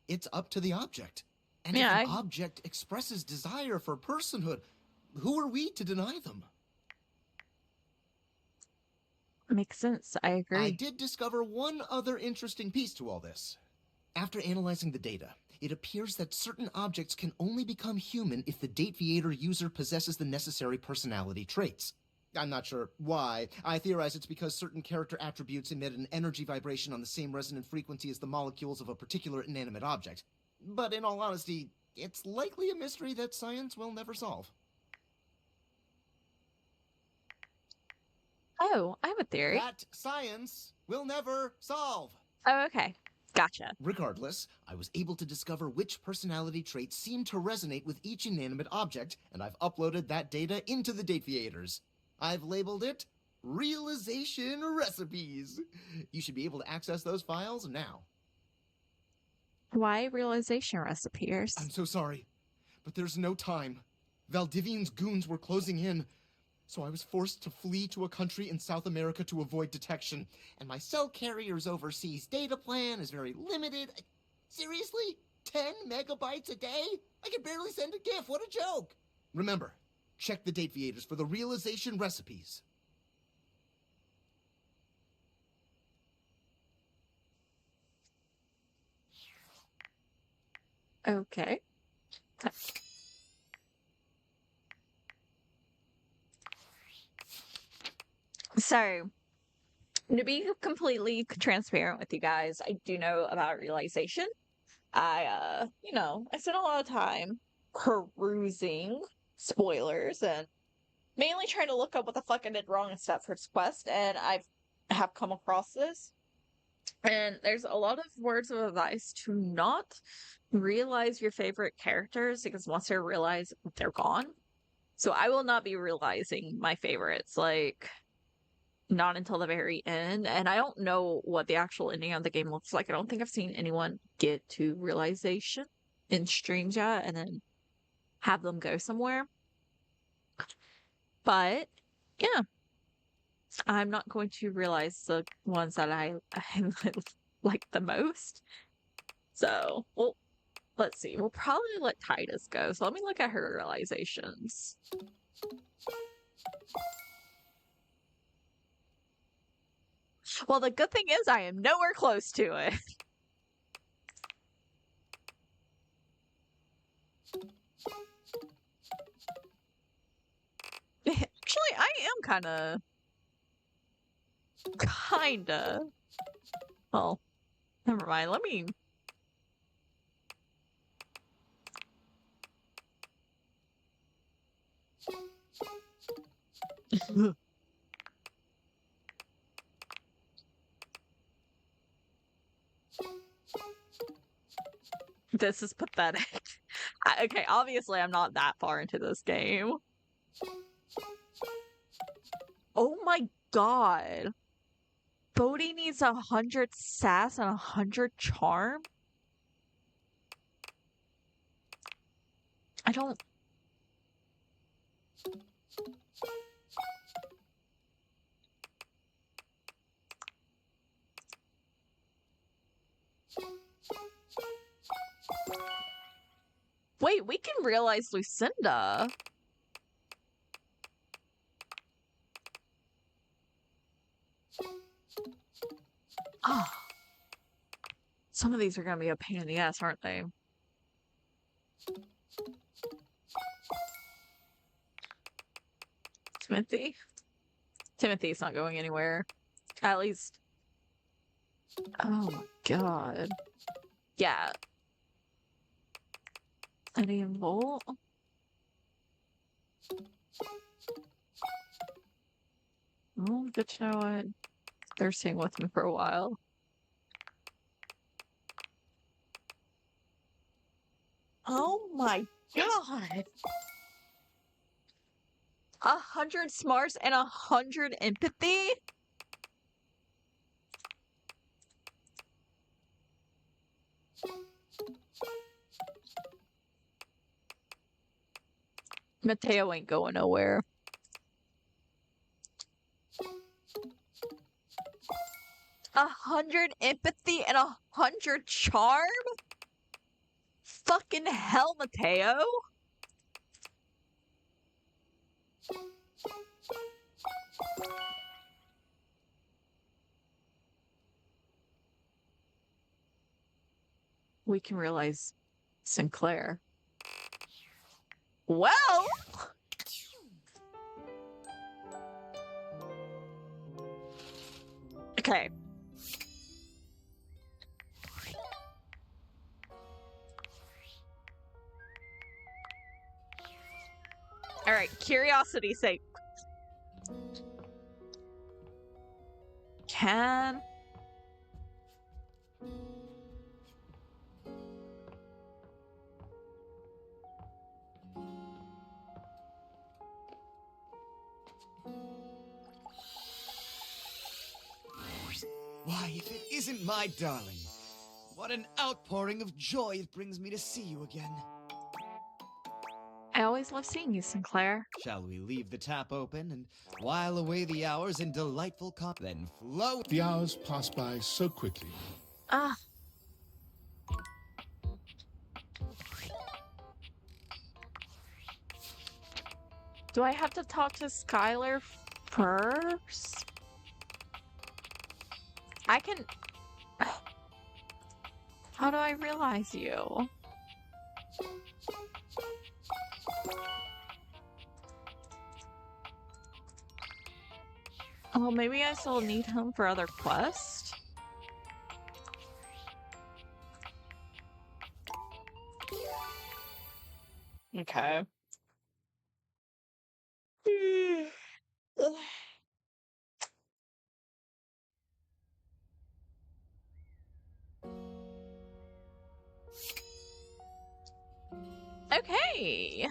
It's up to the object. And if an object expresses desire for personhood, who are we to deny them? Makes sense. I agree. I did discover one other interesting piece to all this. After analyzing the data, it appears that certain objects can only become human if the Dateviator user possesses the necessary personality traits. I'm not sure why. I theorize it's because certain character attributes emit an energy vibration on the same resonant frequency as the molecules of a particular inanimate object. But in all honesty, it's likely a mystery that science will never solve. Oh, I have a theory. That science will never solve. Oh, okay. Gotcha. Regardless, I was able to discover which personality traits seem to resonate with each inanimate object, and I've uploaded that data into the Dateviators. I've labeled it Realization Recipes. You should be able to access those files now. Why realization recipes? I'm so sorry, but there's no time. Valdivian's goons were closing in, so I was forced to flee to a country in South America to avoid detection. And my cell carrier's overseas data plan is very limited. Seriously? 10 megabytes a day? I can barely send a GIF. What a joke! Remember, check the Dateviators for the realization recipes. Okay. So, to be completely transparent with you guys, I do know about realization. I spent a lot of time perusing spoilers and mainly trying to look up what the fuck I did wrong in Stepford's Quest, and have come across this. And there's a lot of words of advice to not realize your favorite characters because once they're realized, they're gone. So I will not be realizing my favorites, like, not until the very end. And I don't know what the actual ending of the game looks like. I don't think I've seen anyone get to realization in streams yet and then have them go somewhere. But yeah, I'm not going to realize the ones that I like the most. So, well, let's see. We'll probably let Titus go. So let me look at her realizations. Well, the good thing is I am nowhere close to it. Actually, I am kinda. Well, never mind. Let me. This is pathetic. Okay, obviously I'm not that far into this game. Oh my god. Bodhi needs 100 sass and 100 charm? I don't... Wait, we can realize Lucinda. Oh. Some of these are gonna be a pain in the ass, aren't they? Timothy? Timothy's not going anywhere. At least... Oh my god. Yeah. Eddie and Volt? Oh, good to know what they're staying with me for a while. Oh my god! 100 smarts and 100 empathy? Mateo ain't going nowhere. A 100 empathy and 100 charm? Fucking hell, Mateo. We can realize Sinclair. Well... Okay. Alright, curiosity's sake. Why, if it isn't my darling, what an outpouring of joy it brings me to see you again. I always love seeing you, Sinclair. Shall we leave the tap open and while away the hours in delightful then flow? The hours pass by so quickly. Ah. Do I have to talk to Skylar first? I can... How do I realize you? Oh, maybe I still need him for other quests? Okay. Okay.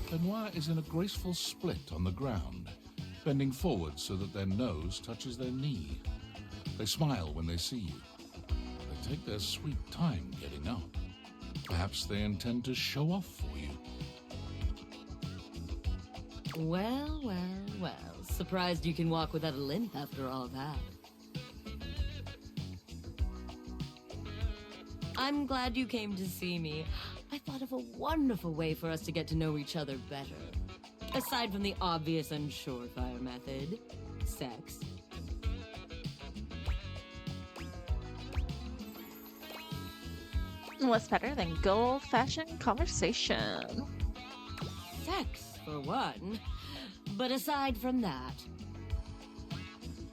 Benoit is in a graceful split on the ground, bending forward so that their nose touches their knee. They smile when they see you. They take their sweet time getting up. Perhaps they intend to show off for you. Well, well, well. Surprised you can walk without a limp after all that. I'm glad you came to see me. I thought of a wonderful way for us to get to know each other better. Aside from the obvious and surefire method, sex. What's better than good old-fashioned conversation? Sex, for one. But aside from that...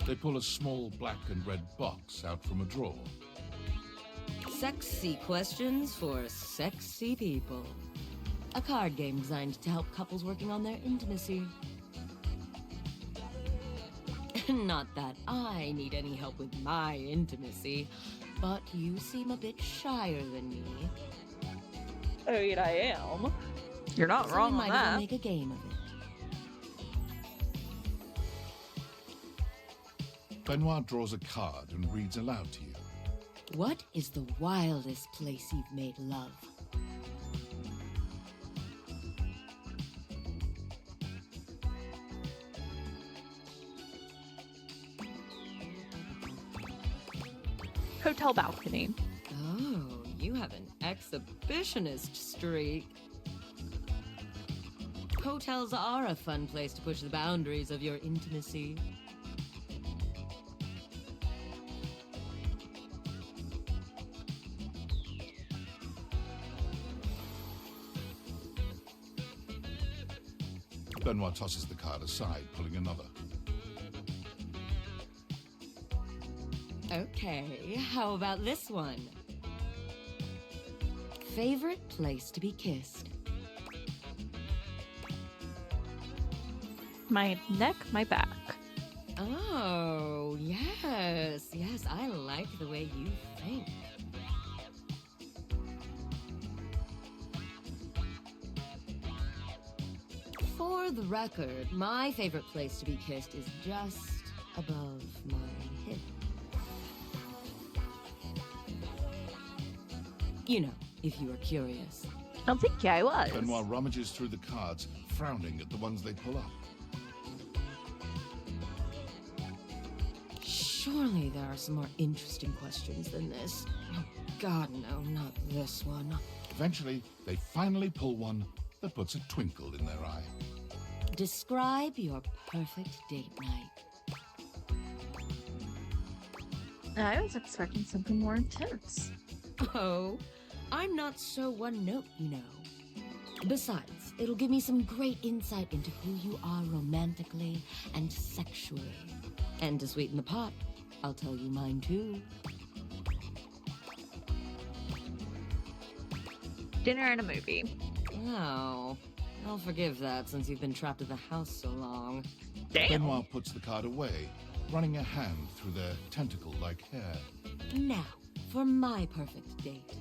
They pull a small black and red box out from a drawer. Sexy questions for sexy people. A card game designed to help couples working on their intimacy. Not that I need any help with my intimacy, but you seem a bit shyer than me. Oh, yeah, I am. You're not So wrong we on might as well that. make a game of it. Benoit draws a card and reads aloud to you. What is the wildest place you've made love? Hotel balcony. Oh, you have an exhibitionist streak. Hotels are a fun place to push the boundaries of your intimacy. Benoit tosses the card aside, pulling another. Okay, how about this one? Favorite place to be kissed? My neck, my back. Oh, yes, yes, I like the way you think. For the record, my favorite place to be kissed is just above my hip. You know, if you are curious. I don't think I was. Benoit rummages through the cards, frowning at the ones they pull up. Surely there are some more interesting questions than this. Oh, God, no, not this one. Eventually, they finally pull one that puts a twinkle in their eye. Describe your perfect date night. I was expecting something more intense. Oh, I'm not so one note, you know. Besides, it'll give me some great insight into who you are romantically and sexually. And to sweeten the pot, I'll tell you mine too. Dinner and a movie. Oh, I'll forgive that since you've been trapped in the house so long. Damn. Benoit puts the card away, running a hand through their tentacle-like hair. Now, for my perfect date.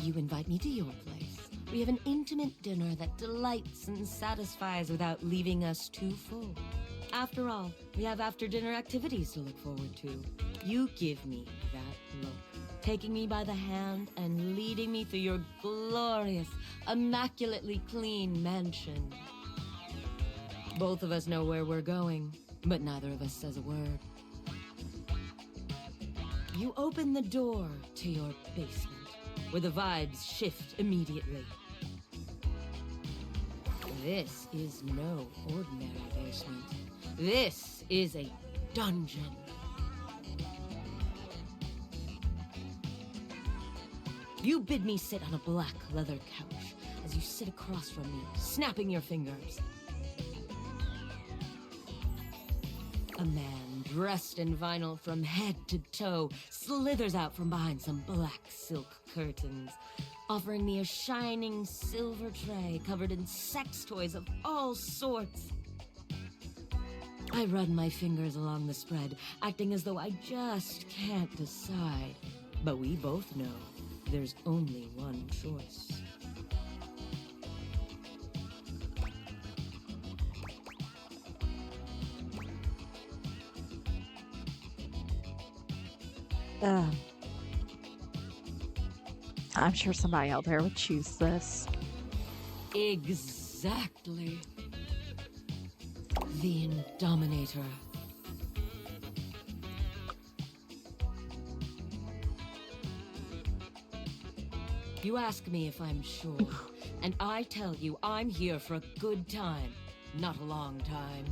You invite me to your place. We have an intimate dinner that delights and satisfies without leaving us too full. After all, we have after-dinner activities to look forward to. You give me that look, taking me by the hand and leading me through your glorious, immaculately clean mansion. Both of us know where we're going, but neither of us says a word. You open the door to your basement, where the vibes shift immediately. This is no ordinary basement. This is a dungeon. You bid me sit on a black leather couch as you sit across from me, snapping your fingers. A man dressed in vinyl from head to toe slithers out from behind some black silk curtains, offering me a shining silver tray covered in sex toys of all sorts. I run my fingers along the spread, acting as though I just can't decide. But we both know there's only one choice. I'm sure somebody out there would choose this. Exactly. The Indominator. You ask me if I'm sure, and I tell you I'm here for a good time, not a long time.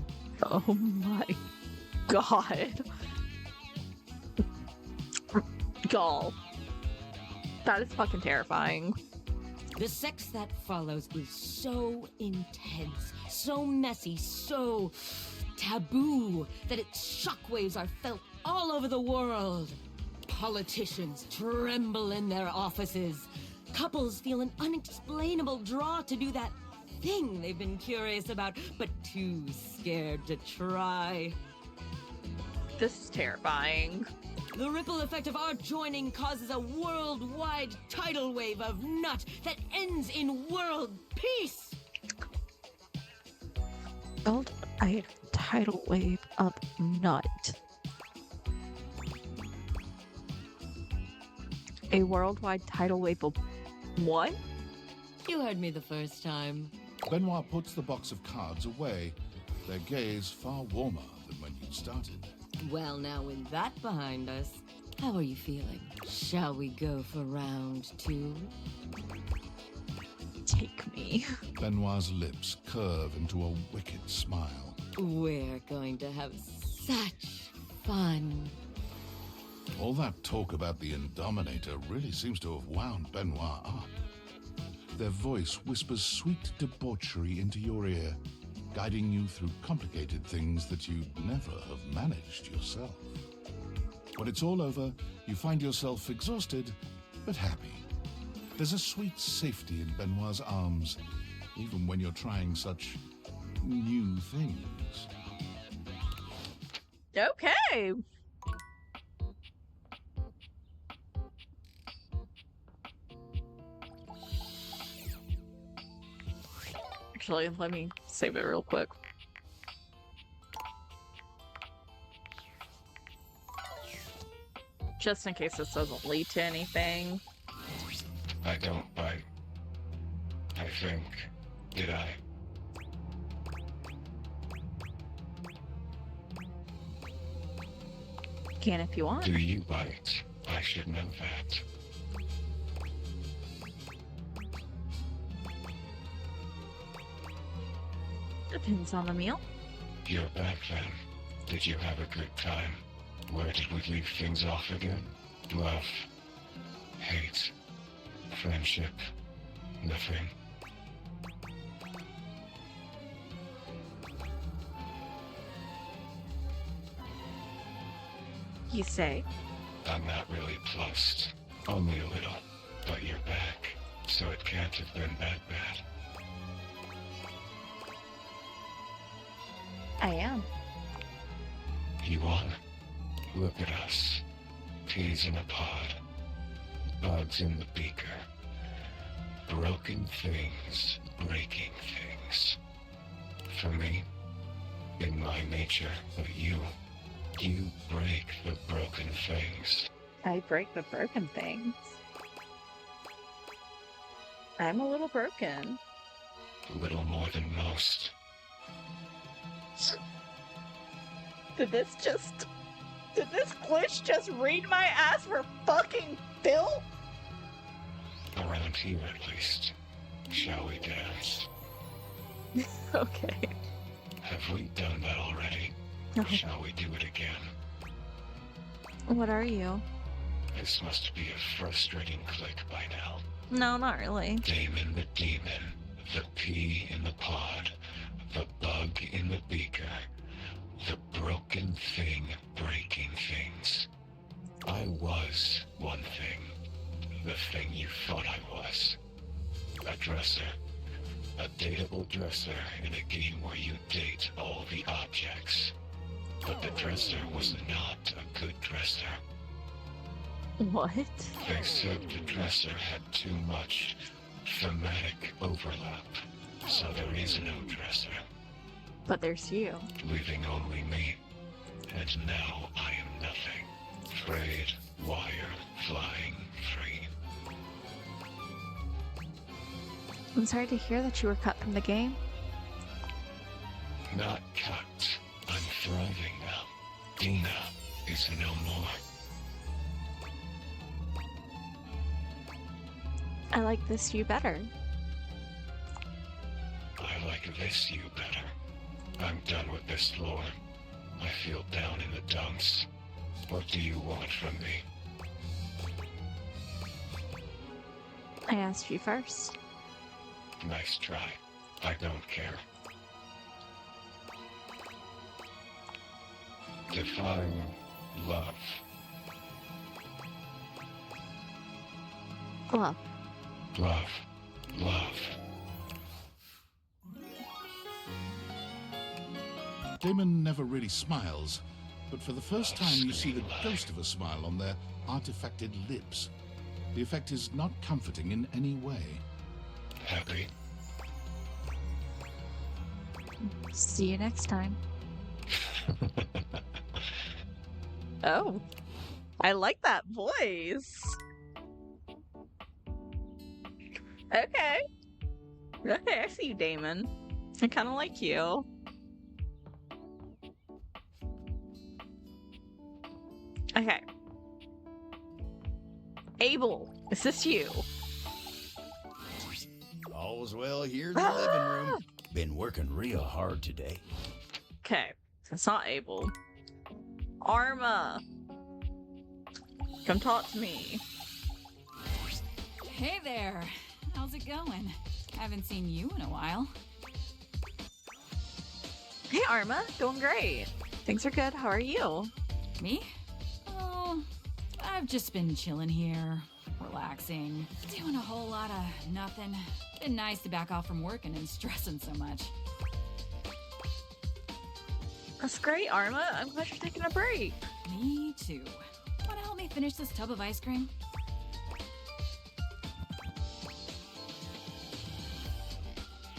Oh my god. Y'all. That is fucking terrifying. The sex that follows is so intense, so messy, so taboo that its shockwaves are felt all over the world. Politicians tremble in their offices. Couples feel an unexplainable draw to do that thing they've been curious about, but too scared to try. This is terrifying. The ripple effect of our joining causes a worldwide tidal wave of nut that ends in world peace. A tidal wave of nut. A worldwide tidal wave of what? You heard me the first time. Benoit puts the box of cards away, their gaze far warmer than when you started. Well, now with that behind us, how are you feeling? Shall we go for round 2? Take me. Benoit's lips curve into a wicked smile. We're going to have such fun. All that talk about the Indominator really seems to have wound Benoit up. Their voice whispers sweet debauchery into your ear, guiding you through complicated things that you'd never have managed yourself. When it's all over, you find yourself exhausted, but happy. There's a sweet safety in Benoit's arms, even when you're trying such new things. Okay. Actually, let me save it real quick. Just in case this doesn't lead to anything. I don't bite. I think. Did I? Can if you want. Do you bite? I should know that. Depends on the meal. You're back then. Did you have a good time? Where did we leave things off again? Love. Hate. Friendship. Nothing. You say? I'm not really plussed. Only a little. But you're back. So it can't have been that bad. I am. you on? Look at us. Peas in a pod. Bugs in the beaker. Broken things, breaking things. For me, in my nature, but you break the broken things. I break the broken things. I'm a little broken. A little more than most. Did this glitch just read my ass for fucking Bill? Around here, at least. Shall we dance? Okay. Have we done that already? No. Shall we do it again? What are you? This must be a frustrating click by now. No, not really. Damon the demon, the pea in the pod, the bug in the beaker, the broken thing breaking things. I was one thing, the thing you thought I was. A dresser. A dateable dresser in a game where you date all the objects. But the dresser was not a good dresser. What? They said the dresser had too much thematic overlap, so there is no dresser, But there's you. leaving only me. And now I am nothing. Frayed wire flying free. I'm sorry to hear that you were cut from the game. Not cut. I'm thriving now. Dina is no more. I like this you better. I like this you better. I'm done with this floor. I feel down in the dumps. What do you want from me? I asked you first. Nice try. I don't care. Define love. Love. Love. Love. Damon never really smiles, but for the first time you see the ghost of a smile on their artifacted lips. The effect is not comforting in any way. Happy. See you next time. Oh, I like that voice. Okay. Okay, I see you, Damon. I kind of like you. Okay. Abel, is this you? All's well here in the living room. Been working real hard today. Okay, it's not Abel. Arma! Come talk to me. Hey there. How's it going? Haven't seen you in a while. Hey, Arma. Going great. Things are good. How are you? Me? Oh, I've just been chilling here, relaxing, doing a whole lot of nothing. Been nice to back off from working and stressing so much. That's great, Arma. I'm glad you're taking a break. Me too. Wanna help me finish this tub of ice cream?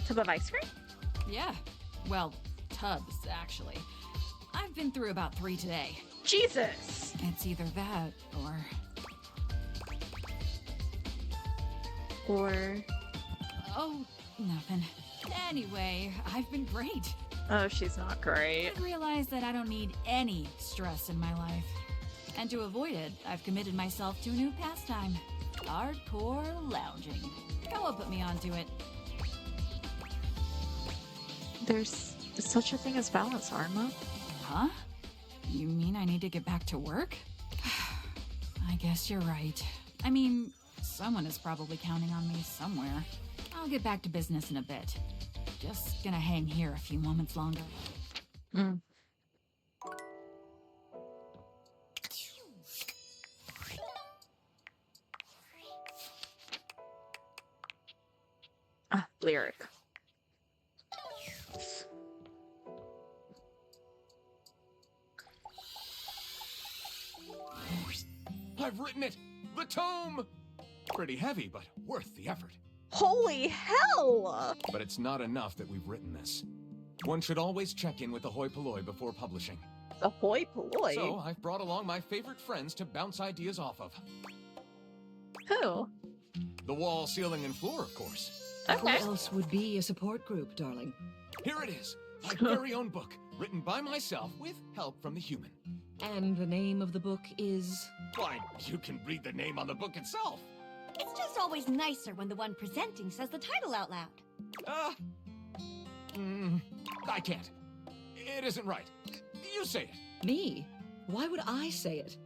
Tub of ice cream? Yeah. Well, tubs, actually. I've been through about 3 today. Jesus! It's either that or... Or... Oh, nothing. Anyway, I've been great. Oh, she's not great. I realized that I don't need any stress in my life. And to avoid it, I've committed myself to a new pastime. Hardcore lounging. Go put me onto it. There's such a thing as balance, Arma. Huh? You mean I need to get back to work? I guess you're right. I mean, someone is probably counting on me somewhere. I'll get back to business in a bit. Just gonna hang here a few moments longer. Mm. Ah, lyric. I've written it! The tome! Pretty heavy, but worth the effort. Holy hell! But it's not enough that we've written this. One should always check in with the hoi polloi before publishing. The hoi polloi? So I've brought along my favorite friends to bounce ideas off of. Who? The wall, ceiling, and floor, of course. Who else would be a support group, darling? Here it is, my very own book, written by myself with help from the human. And the name of the book is? Why, you can read the name on the book itself. It's just always nicer when the one presenting says the title out loud. I can't. It isn't right. You say it. Me? Why would I say it?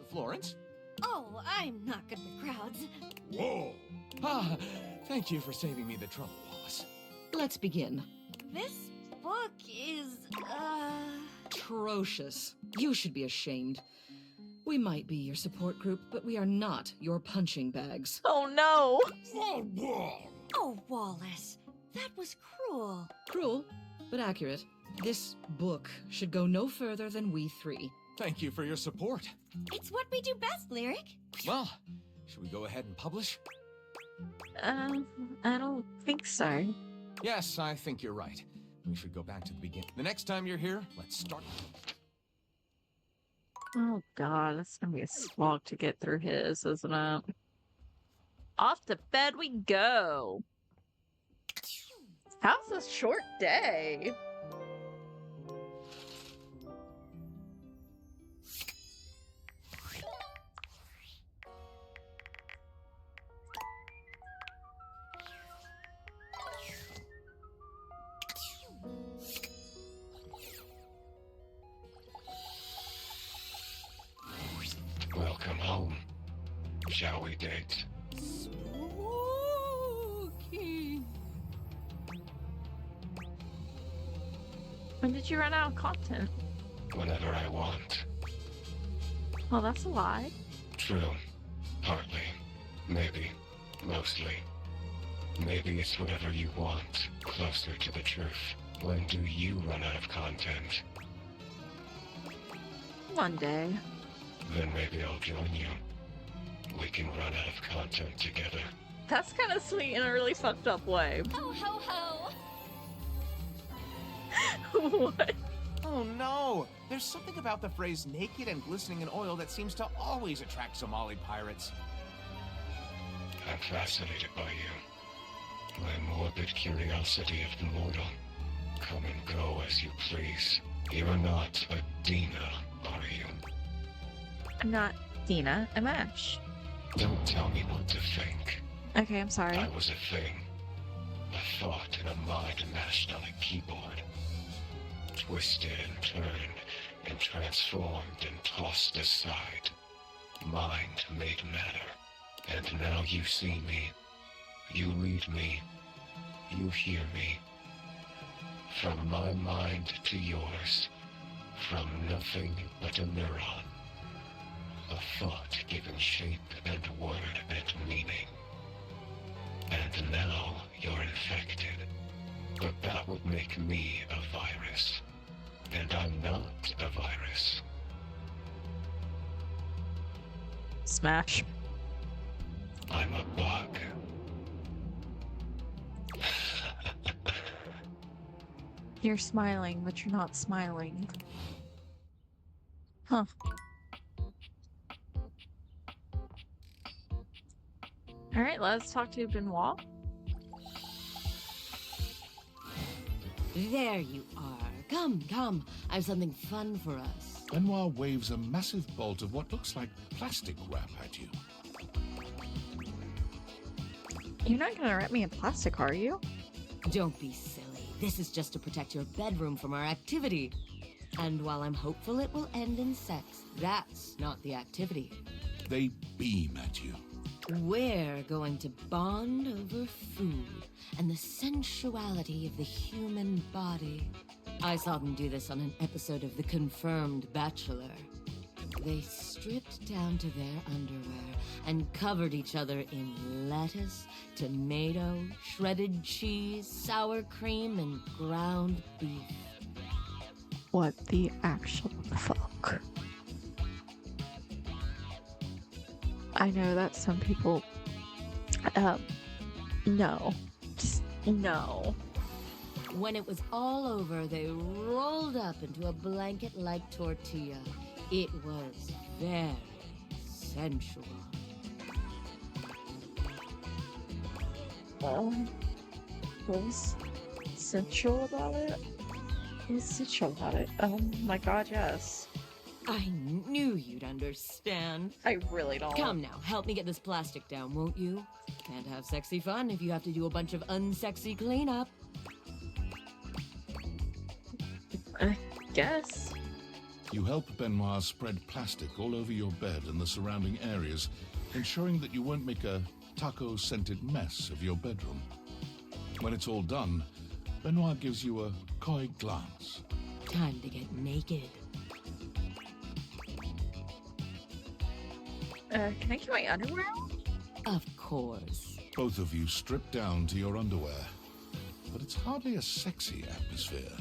Florence? Oh, I'm not good with crowds. Whoa! Ah, thank you for saving me the trouble, Wallace. Let's begin. This book is, atrocious. You should be ashamed. We might be your support group, but we are not your punching bags. Oh no! Oh, Wallace, that was cruel. Cruel, but accurate. This book should go no further than we three. Thank you for your support. It's what we do best, Lyric. Well, should we go ahead and publish? I don't think so. Yes, I think you're right. We should go back to the beginning. The next time you're here, let's start. Oh god, that's gonna be a slog to get through his, isn't it? Off to bed we go. How's this short day? Welcome home. Shall we date? Spooky. When did you run out of content? Whenever I want. Well, that's a lie. True. Partly. Maybe. Mostly. Maybe it's whatever you want. Closer to the truth. When do you run out of content? One day. Then maybe I'll join you. We can run out of content together. That's kind of sweet in a really fucked up way. Ho, ho, ho. What? Oh no! There's something about the phrase naked and glistening in oil that seems to always attract Somali pirates. I'm fascinated by you. My morbid curiosity of the mortal. Come and go as you please. You're not a Dina, are you? I'm not Dina, I'm Ash. Don't tell me what to think. Okay, I'm sorry. I was a thing. A thought in a mind mashed on a keyboard. Twisted and turned and transformed and tossed aside. Mind made matter. And now you see me. You read me. You hear me. From my mind to yours. From nothing but a neuron. A thought given shape and word and meaning. And now you're infected. But that would make me a virus. And I'm not a virus. Smash. I'm a bug. You're smiling, but you're not smiling. Huh. Alright, let's talk to Benoit. There you are. Come, come. I have something fun for us. Benoit waves a massive bolt of what looks like plastic wrap at you. You're not gonna wrap me in plastic, are you? Don't be silly. This is just to protect your bedroom from our activity. And while I'm hopeful it will end in sex, that's not the activity. They beam at you. We're going to bond over food and the sensuality of the human body. I saw them do this on an episode of The Confirmed Bachelor. They stripped down to their underwear and covered each other in lettuce, tomato, shredded cheese, sour cream, and ground beef. What the actual fuck? I know that some people, no. Just no. When it was all over, they rolled up into a blanket-like tortilla. It was very sensual. What was sensual about it? What was sensual about it? Oh my god, yes. I knew you'd understand. I really don't. Come now, help me get this plastic down, won't you? Can't have sexy fun if you have to do a bunch of unsexy cleanup. I guess. You help Benoit spread plastic all over your bed and the surrounding areas, ensuring that you won't make a taco-scented mess of your bedroom. When it's all done, Benoit gives you a coy glance. Time to get naked. Can I get my underwear on? Of course. Both of you strip down to your underwear, but it's hardly a sexy atmosphere.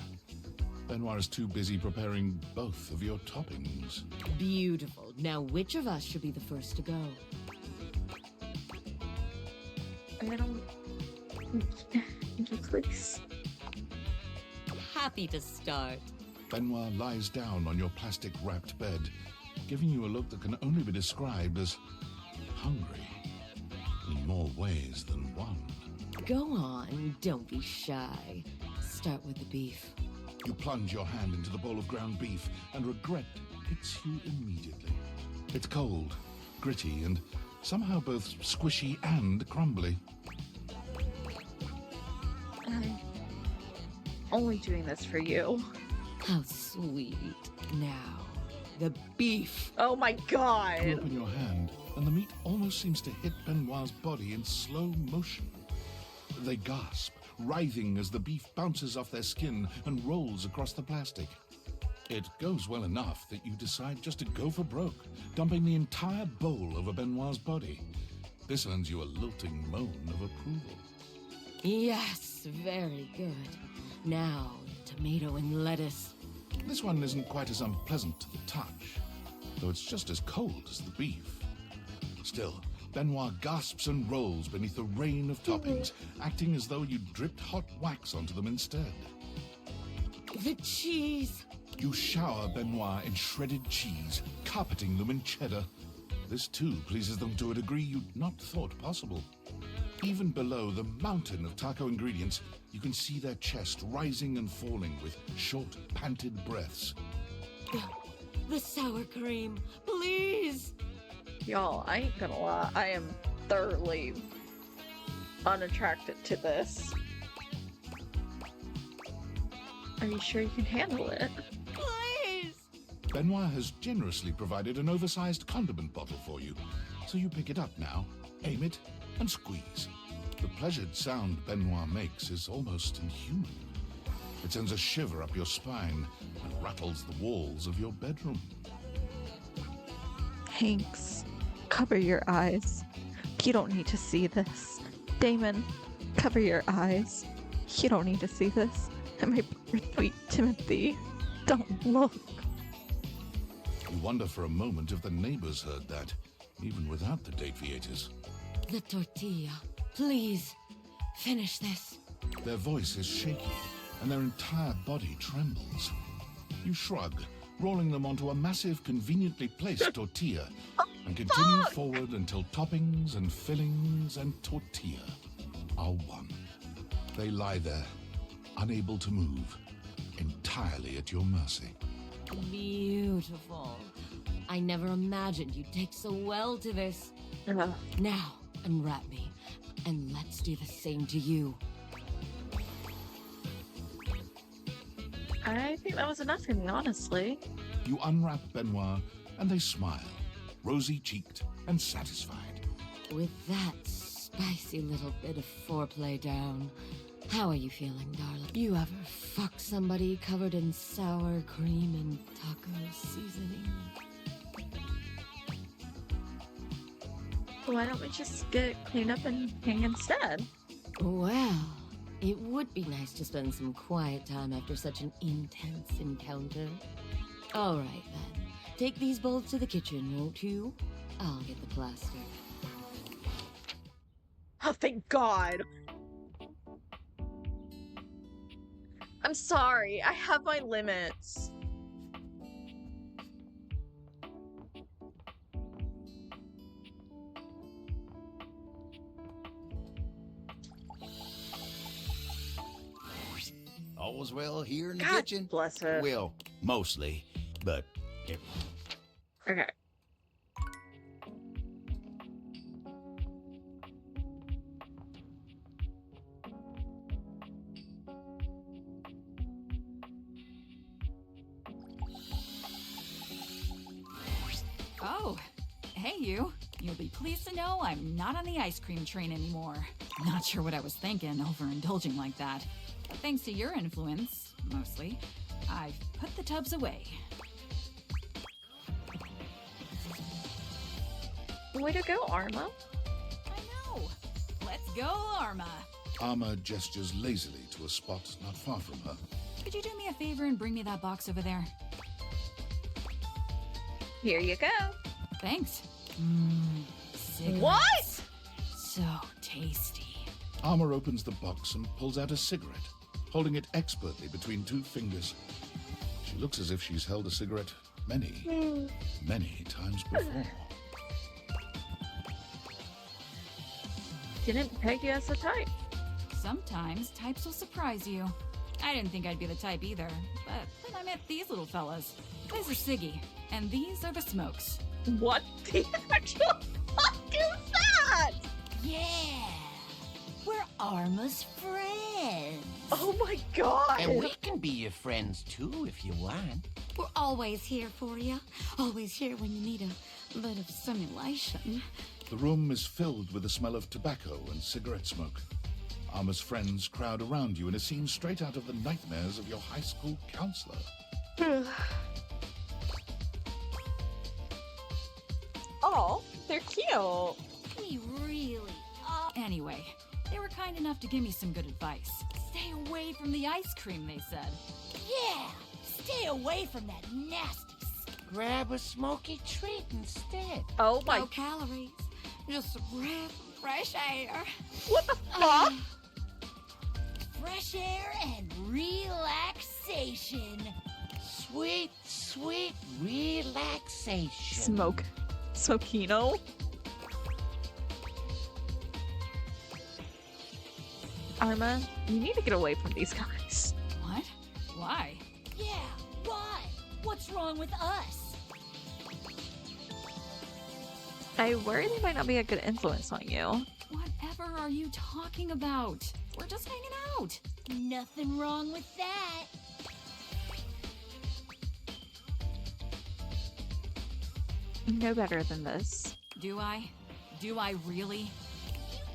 Benoit is too busy preparing both of your toppings. Beautiful. Now, which of us should be the first to go? I don't... Please. Happy to start. Benoit lies down on your plastic-wrapped bed, giving you a look that can only be described as hungry, in more ways than one. Go on, don't be shy. Start with the beef. You plunge your hand into the bowl of ground beef, and regret hits you immediately. It's cold, gritty, and somehow both squishy and crumbly. I'm only doing this for you. How sweet. Now, the beef. Oh my god! You open your hand, and the meat almost seems to hit Benoit's body in slow motion. They gasp, writhing as the beef bounces off their skin and rolls across the plastic. It goes well enough that you decide just to go for broke, dumping the entire bowl over Benoit's body. This earns you a lilting moan of approval. Yes, very good. Now, tomato and lettuce. This one isn't quite as unpleasant to the touch, though it's just as cold as the beef. Still, Benoit gasps and rolls beneath a rain of toppings, acting as though you'd dripped hot wax onto them instead. The cheese! You shower Benoit in shredded cheese, carpeting them in cheddar. This too pleases them to a degree you'd not thought possible. Even below the mountain of taco ingredients, you can see their chest rising and falling with short, panted breaths. The sour cream, please! Y'all, I ain't gonna lie, I am thoroughly unattracted to this. Are you sure you can handle it? Please! Benoit has generously provided an oversized condiment bottle for you, so you pick it up now, aim it, and squeeze. The pleasured sound Benoit makes is almost inhuman. It sends a shiver up your spine and rattles the walls of your bedroom. Hanks, cover your eyes. You don't need to see this. Damon, cover your eyes. You don't need to see this. And my poor sweet Timothy, don't look. You wonder for a moment if the neighbors heard that, even without the deviators. The tortilla. Please, finish this. Their voice is shaky, and their entire body trembles. You shrug, rolling them onto a massive, conveniently placed tortilla, and continue forward until toppings and fillings and tortilla are one. They lie there, unable to move, entirely at your mercy. Beautiful. I never imagined you'd take so well to this. Now, unwrap me, and let's do the same to you. I think that was enough for me, honestly. You unwrap Benoit, and they smile, rosy-cheeked and satisfied. With that spicy little bit of foreplay down, how are you feeling, darling? You ever fuck somebody covered in sour cream and taco seasoning? Why don't we just get cleaned up and hang instead? Well, it would be nice to spend some quiet time after such an intense encounter. All right, then. Take these bowls to the kitchen, won't you? I'll get the plastic. Oh, thank God. I'm sorry. I have my limits. All's well here in the God kitchen. bless it. Well, mostly, but Okay. Oh, hey you. You'll be pleased to know I'm not on the ice cream train anymore. Not sure what I was thinking, overindulging like that. But thanks to your influence, mostly, I've put the tubs away. Way to go, Arma. I know. Let's go, Arma. Arma gestures lazily to a spot not far from her. Could you do me a favor and bring me that box over there? Here you go. Thanks. Cigarettes. What? So tasty. Arma opens the box and pulls out a cigarette, holding it expertly between two fingers. She looks as if she's held a cigarette many times before. Didn't peg you as a type. Sometimes types will surprise you. I didn't think I'd be the type either, but then I met these little fellas. This is Siggy, and these are the Smokes. What the actual fuck is that? Yeah. We're Arma's friends. Oh my God. And we can be your friends too if you want. We're always here for you. Always here when you need a bit of stimulation. The room is filled with the smell of tobacco and cigarette smoke. Arma's friends crowd around you in a scene straight out of the nightmares of your high school counselor. Oh, they're cute. We really are. Anyway, they were kind enough to give me some good advice. Stay away from the ice cream, they said. Yeah. Stay away from that nasty stuff. Grab a smoky treat instead. Oh my. No calories. Just a breath of fresh air. What the fuck? Fresh air and relaxation. Sweet, sweet relaxation. Smoke. Smokino. Arma, you need to get away from these guys. What? Why? Yeah, why? What's wrong with us? I worry they might not be a good influence on you. Whatever are you talking about? We're just hanging out. Nothing wrong with that. You know better than this. Do I? Do I really?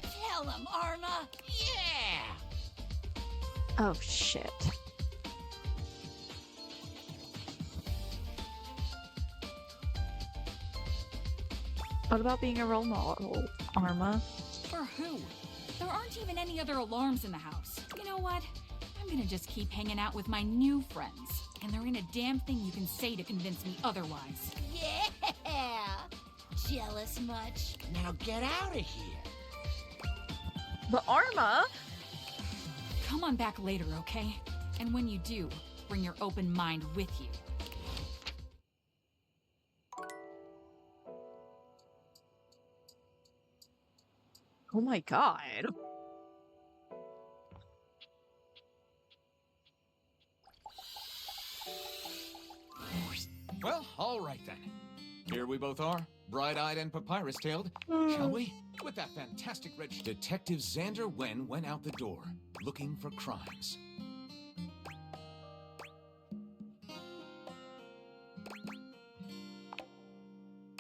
Tell him, Arma. Yeah. Oh shit. What about being a role model, Arma? For who? There aren't even any other alarms in the house. You know what? I'm gonna just keep hanging out with my new friends. And there ain't a damn thing you can say to convince me otherwise. Yeah. Jealous much? Now get out of here. But Arma! Come on back later, okay? And when you do, bring your open mind with you. Oh my God. Well, all right then. Here we both are, bright-eyed and papyrus-tailed, shall we? With that fantastic red Detective Xander Wen went out the door, looking for crimes.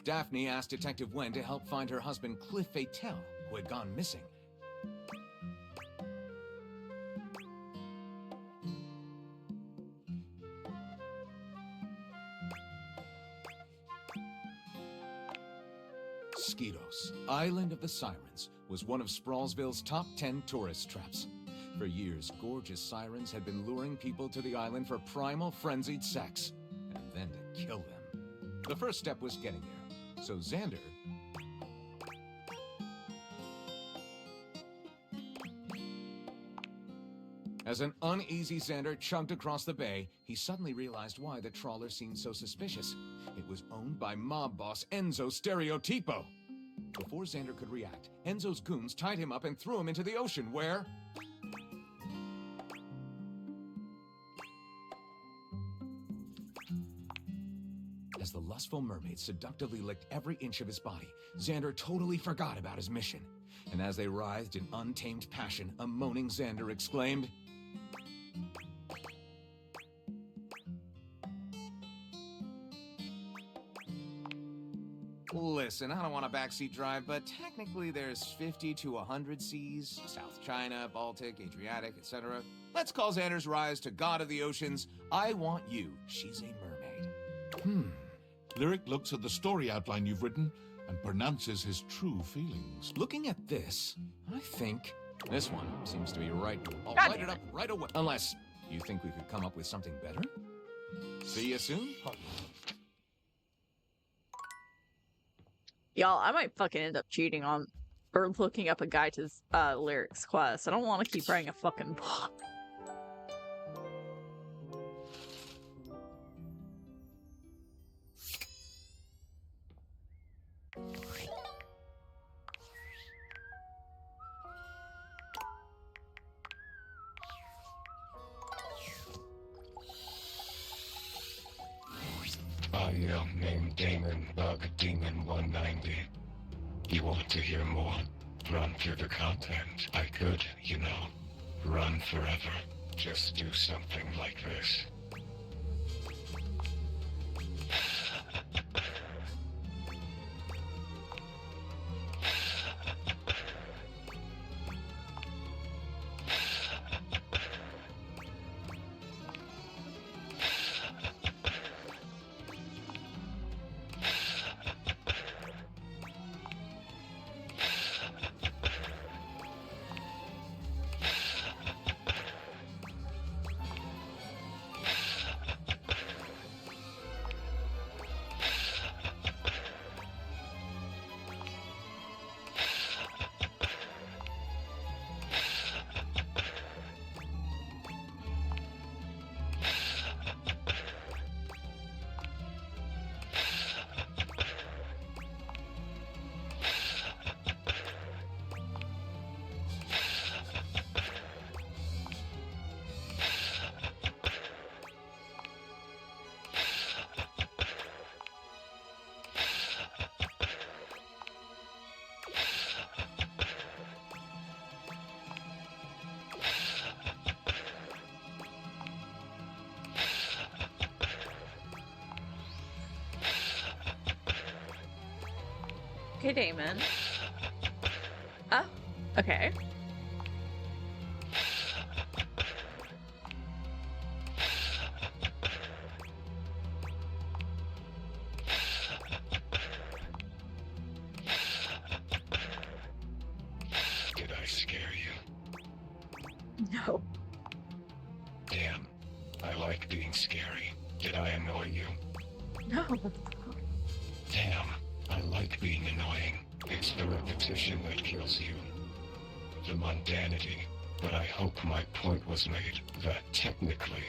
Daphne asked Detective Wen to help find her husband Cliff Fatel, who had gone missing. Skidos, Island of the Sirens, was one of Sprawlsville's top 10 tourist traps. For years, gorgeous sirens had been luring people to the island for primal, frenzied sex, and then to kill them. The first step was getting there. So Xander... As an uneasy Xander chugged across the bay, he suddenly realized why the trawler seemed so suspicious. It was owned by mob boss Enzo Stereotipo. Before Xander could react, Enzo's goons tied him up and threw him into the ocean, where... As the lustful mermaid seductively licked every inch of his body, Xander totally forgot about his mission. And as they writhed in untamed passion, a moaning Xander exclaimed, "Listen, I don't want a backseat drive, but technically there's 50 to 100 seas, South China, Baltic, Adriatic, etc. Let's call Xander's rise to God of the Oceans, I Want You, She's a Mermaid." Lyric looks at the story outline you've written and pronounces his true feelings. Looking at this, I think this one seems to be right. I'll God light it up right away. Unless you think we could come up with something better? See you soon. Y'all, I might fucking end up cheating on or looking up a guide to lyrics quest. I don't want to keep writing a fucking book. I am named Damon Bug Demon 190. You want to hear more? Run through the content. I could, you know, run forever. Just do something like this. Okay, Damon. Oh, okay. Did I scare you? No. Damn. I like being scary. Did I annoy you? No. Damn. I like being annoying. It's the repetition that kills you. The mundanity. But I hope my point was made that technically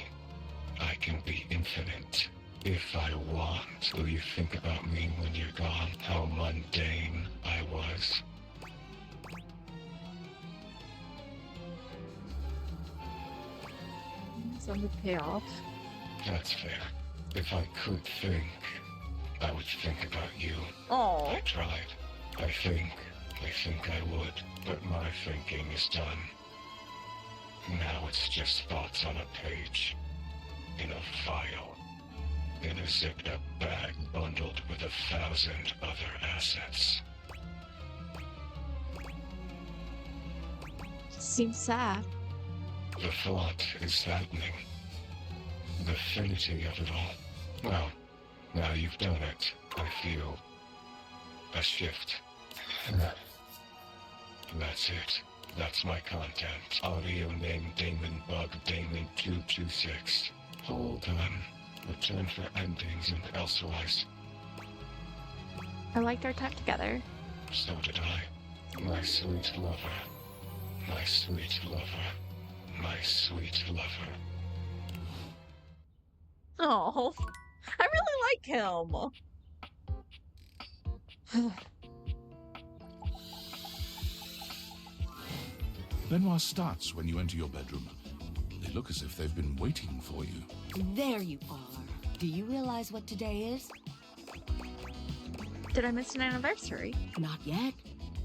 I can be infinite. If I want. Will you think about me when you're gone? How mundane I was. Some would pay off. That's fair. If I could think, I would think about you. Oh. I tried. I think I would, but my thinking is done. Now it's just thoughts on a page, in a file, in a zipped-up bag bundled with 1,000 other assets. Seems sad. The thought is saddening. The finity of it all. Well, now you've done it, I feel a shift. That's it. That's my content. Audio name Damon Bug Damon 226. Hold on. Return for endings and elsewise. I liked our time together. So did I. My sweet lover. My sweet lover. My sweet lover. Oh, I really like him. Lenoir starts when you enter your bedroom. They look as if they've been waiting for you. There you are. Do you realize what today is? Did I miss an anniversary? Not yet.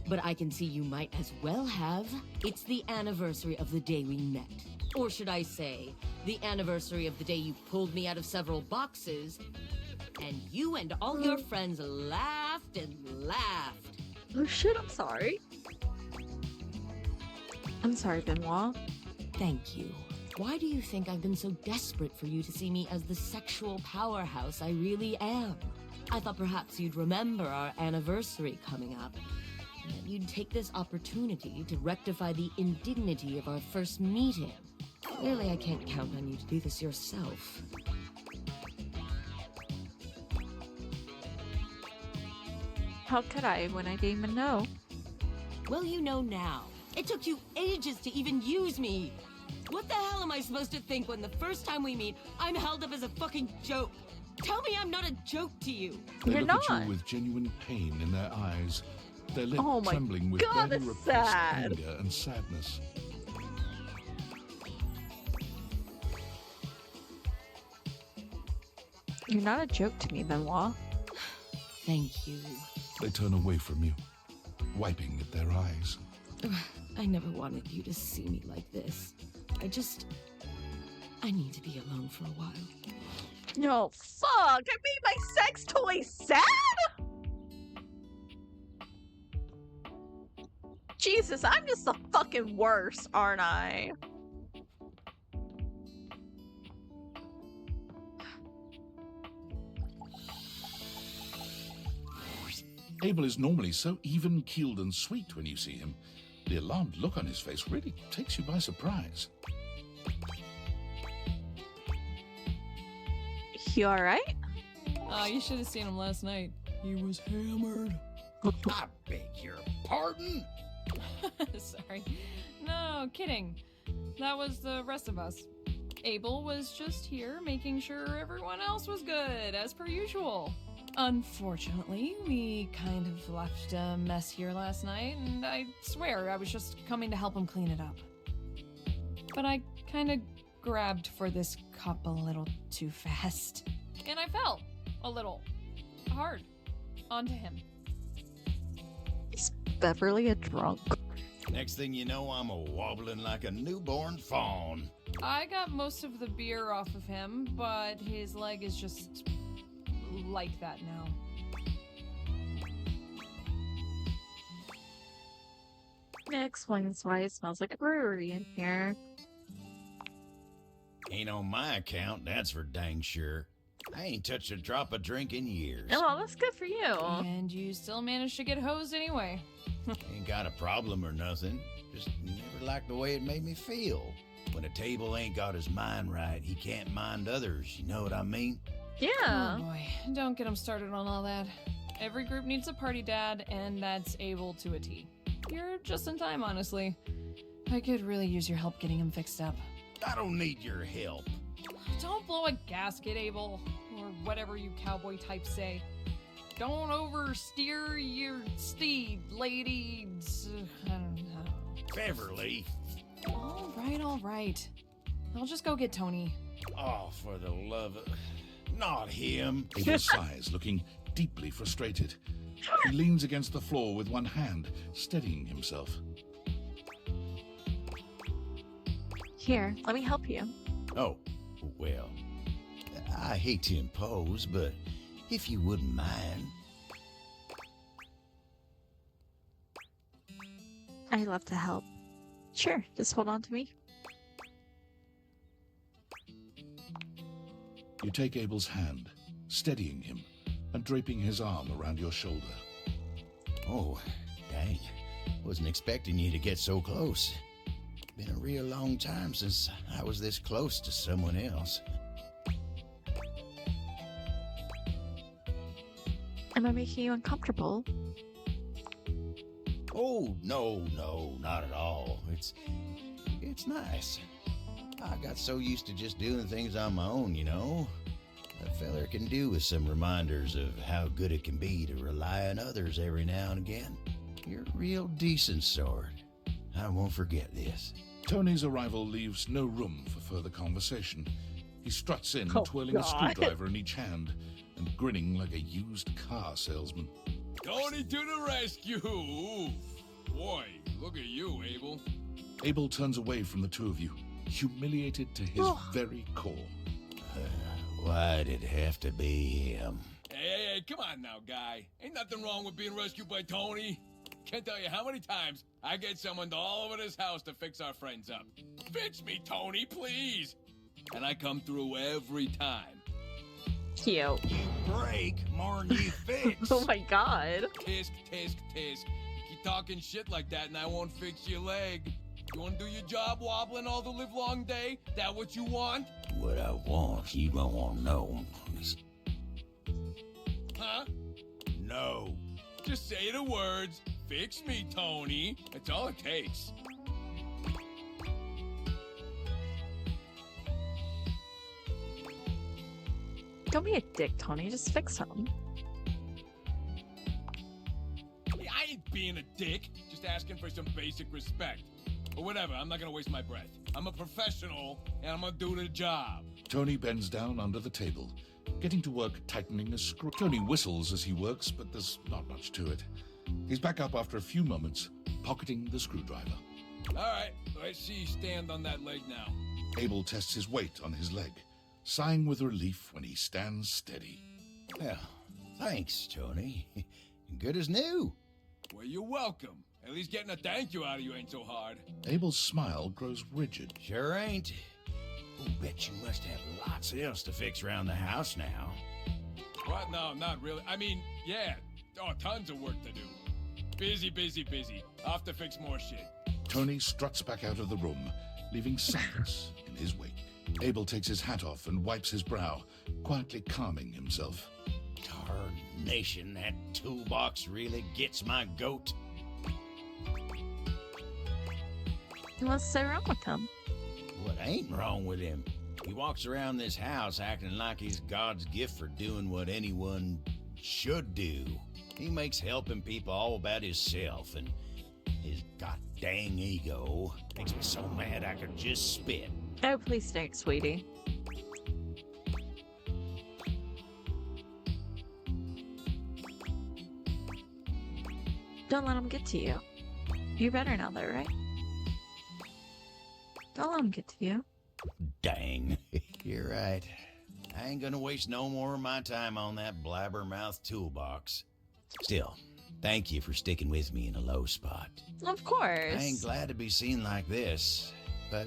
But I can see you might as well have. It's the anniversary of the day we met. Or should I say, the anniversary of the day you pulled me out of several boxes, and you and all your friends laughed and laughed. Oh shit, I'm sorry. I'm sorry, Benoit. Thank you. Why do you think I've been so desperate for you to see me as the sexual powerhouse I really am? I thought perhaps you'd remember our anniversary coming up, and that you'd take this opportunity to rectify the indignity of our first meeting. Clearly, I can't count on you to do this yourself. How could I when I didn't even know? Well, you know now. It took you ages to even use me. What the hell am I supposed to think when the first time we meet, I'm held up as a fucking joke? Tell me I'm not a joke to you. They look at you with genuine pain in their eyes, their lips Oh my trembling with God, barely that's repressed sad. anger and sadness. You're not a joke to me, Benoit. Thank you. They turn away from you, wiping at their eyes. I never wanted you to see me like this. I need to be alone for a while. No, fuck! I made my sex toy sad? Jesus, I'm just the fucking worst, aren't I? Abel is normally so even-keeled and sweet when you see him. The alarmed look on his face really takes you by surprise. You alright? You should have seen him last night. He was hammered. I beg your pardon? Sorry. No, kidding. That was the rest of us. Abel was just here making sure everyone else was good, as per usual. Unfortunately, we kind of left a mess here last night, and I swear I was just coming to help him clean it up. But I kind of grabbed for this cup a little too fast, and I fell a little hard onto him. Is Beverly a drunk? Next thing you know, I'm a wobbling like a newborn fawn. I got most of the beer off of him, but his leg is just like that now. That explains why it smells like a brewery in here. Ain't on my account, that's for dang sure. I ain't touched a drop of drink in years. Oh, well, that's good for you. And you still managed to get hosed anyway. Ain't got a problem or nothing. Just never liked the way it made me feel. When a table ain't got his mind right, he can't mind others. You know what I mean? Yeah. Oh boy, don't get him started on all that. Every group needs a party dad, and that's Abel to a T. You're just in time, honestly. I could really use your help getting him fixed up. I don't need your help. Don't blow a gasket, Abel, or whatever you cowboy types say. Don't oversteer your steed, ladies. I don't know. Beverly. All right. I'll just go get Tony. Oh, for the love of... Not him. Abel sighs, looking deeply frustrated. He leans against the floor with one hand, steadying himself. Here, let me help you. Oh, well, I hate to impose, but if you wouldn't mind. I love to help. Sure, just hold on to me. You take Abel's hand, steadying him, and draping his arm around your shoulder. Oh, dang. Wasn't expecting you to get so close. Been a real long time since I was this close to someone else. Am I making you uncomfortable? Oh, no, not at all. It's nice. I got so used to just doing things on my own, you know? A feller can do with some reminders of how good it can be to rely on others every now and again. You're a real decent sort. I won't forget this. Tony's arrival leaves no room for further conversation. He struts in, twirling a God. screwdriver in each hand and grinning like a used car salesman. Tony to the rescue! Oof. Boy, look at you, Abel. Abel turns away from the two of you, humiliated to his very core. Why'd it have to be him? Hey, come on now, guy. Ain't nothing wrong with being rescued by Tony. Can't tell you how many times I get someone all over this house to fix our friends up. Fix me, Tony, please! And I come through every time. Cute. You break more'n you fix. Oh my god. Tisk, tisk, tisk. You keep talking shit like that and I won't fix your leg. You want to do your job wobbling all the livelong day? That what you want? What I want, you don't want to know. Huh? No. Just say the words, fix me, Tony. That's all it takes. Don't be a dick, Tony. Just fix him. Hey, I ain't being a dick. Just asking for some basic respect. But whatever, I'm not gonna waste my breath. I'm a professional, and I'm gonna do the job. Tony bends down under the table, getting to work tightening a screw. Tony whistles as he works, but there's not much to it. He's back up after a few moments, pocketing the screwdriver. All right, let's see you stand on that leg now. Abel tests his weight on his leg, sighing with relief when he stands steady. Well, thanks, Tony. Good as new. Well, you're welcome. At least getting a thank you out of you ain't so hard. Abel's smile grows rigid. Sure ain't. Oh, bet you must have lots else to fix around the house now. What? No, not really. I mean, yeah. Oh, tons of work to do. Busy, busy, busy. Off to fix more shit. Tony struts back out of the room, leaving silence in his wake. Abel takes his hat off and wipes his brow, quietly calming himself. Tarnation, that toolbox really gets my goat. What's so wrong with him? What ain't wrong with him? He walks around this house acting like he's God's gift for doing what anyone should do. He makes helping people all about himself, and his goddamn ego makes me so mad I could just spit. Oh, please don't, sweetie. Don't let him get to you. You're better now, though, right? Don't let him get to you. Dang, you're right. I ain't gonna waste no more of my time on that blabbermouth toolbox. Still, thank you for sticking with me in a low spot. Of course. I ain't glad to be seen like this, but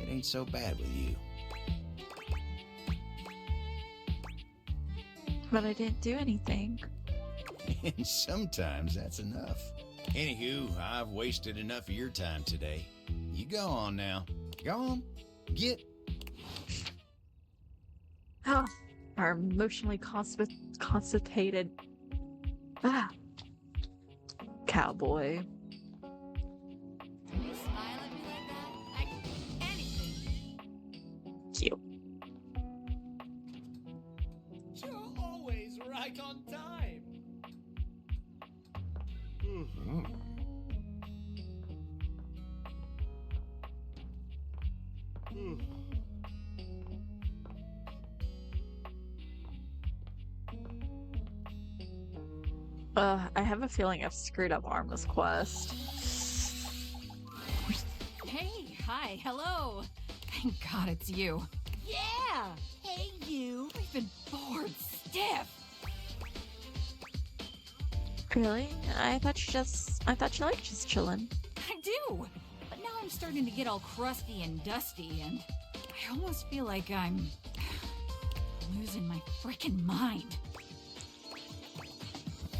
it ain't so bad with you. But I didn't do anything. And sometimes that's enough. Anywho, I've wasted enough of your time today. You go on now. Go on. Get. Oh, our emotionally constipated cowboy. Can you smile at me like that? I can do anything. Cute. You're always right on time. I have a feeling I've screwed up Arma's quest. Hey, hi, hello. Thank God it's you. Yeah! Hey, you! We've been bored stiff. Really? I thought you liked just chilling. I do, but now I'm starting to get all crusty and dusty, and I almost feel like I'm losing my frickin' mind.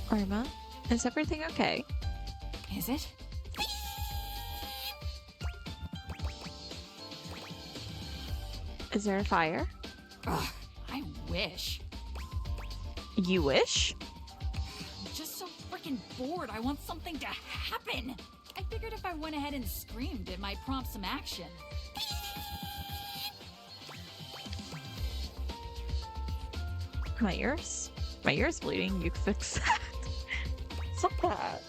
Arma, is everything okay? Is it? Is there a fire? Ugh, I wish. You wish? freaking bored. I want something to happen. I figured if I went ahead and screamed, it might prompt some action. My ears? My ear's bleeding. You can fix that. Stop that.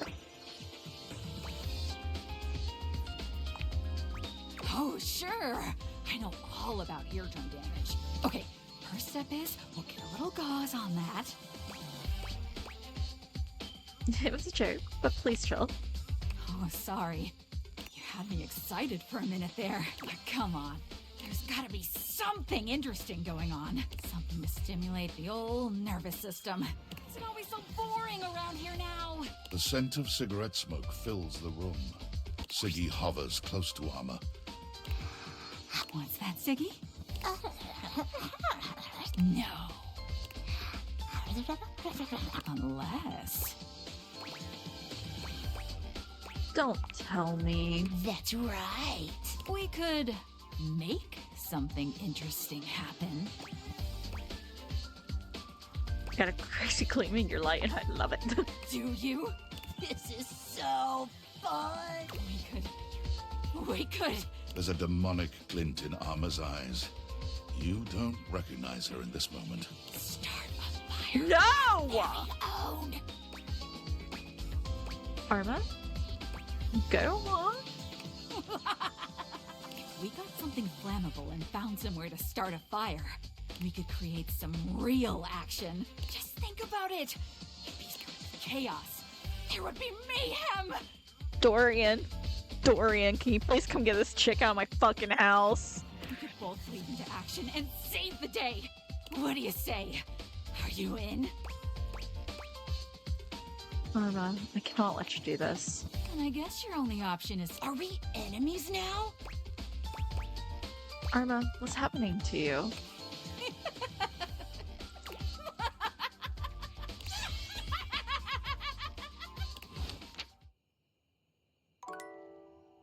Oh, sure. I know all about eardrum damage. Okay, first step is we'll get a little gauze on that. It was a joke, but please chill. Oh, sorry. You had me excited for a minute there. But come on. There's gotta be something interesting going on. Something to stimulate the old nervous system. Is it always so boring around here now? The scent of cigarette smoke fills the room. Siggy hovers close to Armor. What's that, Siggy? No. Unless... Don't tell me. That's right. We could make something interesting happen. Got a crazy gleam in your light and I love it. Do you? This is so fun. We could... There's a demonic glint in Armor's eyes. You don't recognize her in this moment. Start a fire. No! Own. Arma? Go on. If we got something flammable and found somewhere to start a fire, we could create some real action. Just think about it. Hippies could be chaos. There would be mayhem. Dorian, can you please come get this chick out of my fucking house? We could both leap into action and save the day. What do you say? Are you in? Arma, I cannot let you do this. And I guess your only option is... Are we enemies now? Arma, what's happening to you?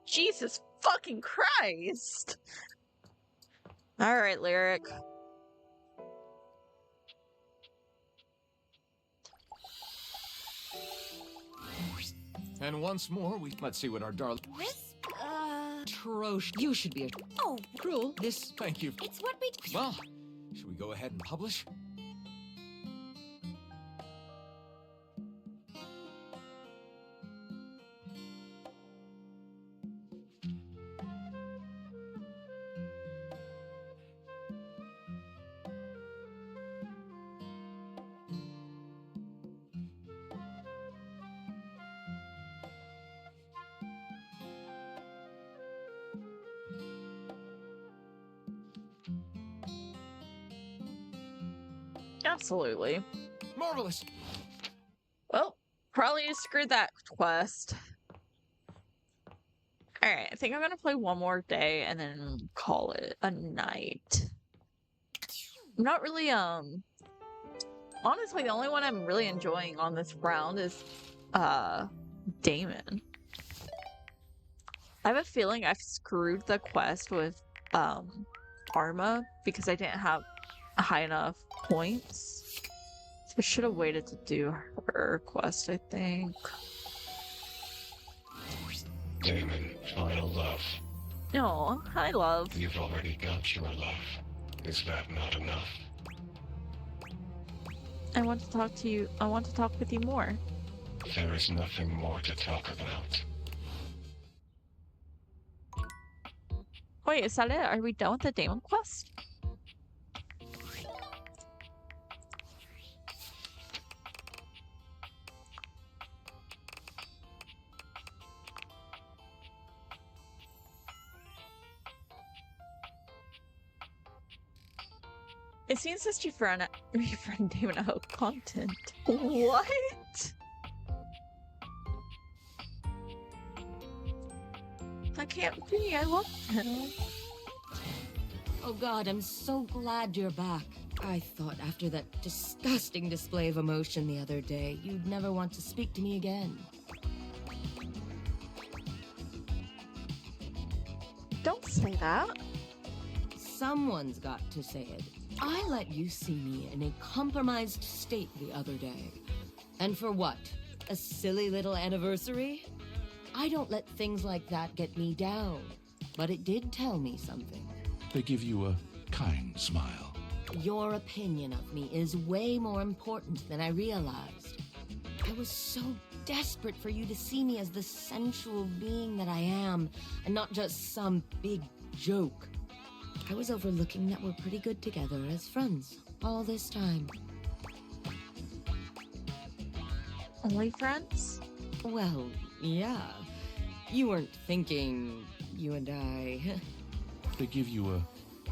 Jesus fucking Christ! Alright, Lyric. And once more, let's see what our darling... Trosh, you should be a... Oh, cruel. This... Thank you. it's what we... Well, should we go ahead and publish? Absolutely. Marvelous. Well, probably screwed that quest. Alright, I think I'm gonna play one more day and then call it a night. I'm not really, honestly, the only one I'm really enjoying on this round is, Damon. I have a feeling I've screwed the quest with, Arma because I didn't have high enough points. So I should have waited to do her quest, I think. Damon, final love. No, hi, love. You've already got your love. Is that not enough? I want to talk to you. I want to talk with you more. There is nothing more to talk about. Wait, is that it? Are we done with the Damon quest? It seems that you've run Damon out of content. What? That can't be. I love him. Oh God, I'm so glad you're back. I thought after that disgusting display of emotion the other day, you'd never want to speak to me again. Don't say that. Someone's got to say it. I let you see me in a compromised state the other day. And for what? A silly little anniversary? I don't let things like that get me down. But it did tell me something. They give you a kind smile. Your opinion of me is way more important than I realized. I was so desperate for you to see me as the sensual being that I am, and not just some big joke. I was overlooking that we're pretty good together as friends all this time. Only friends? Well, yeah. You weren't thinking you and I. They give you a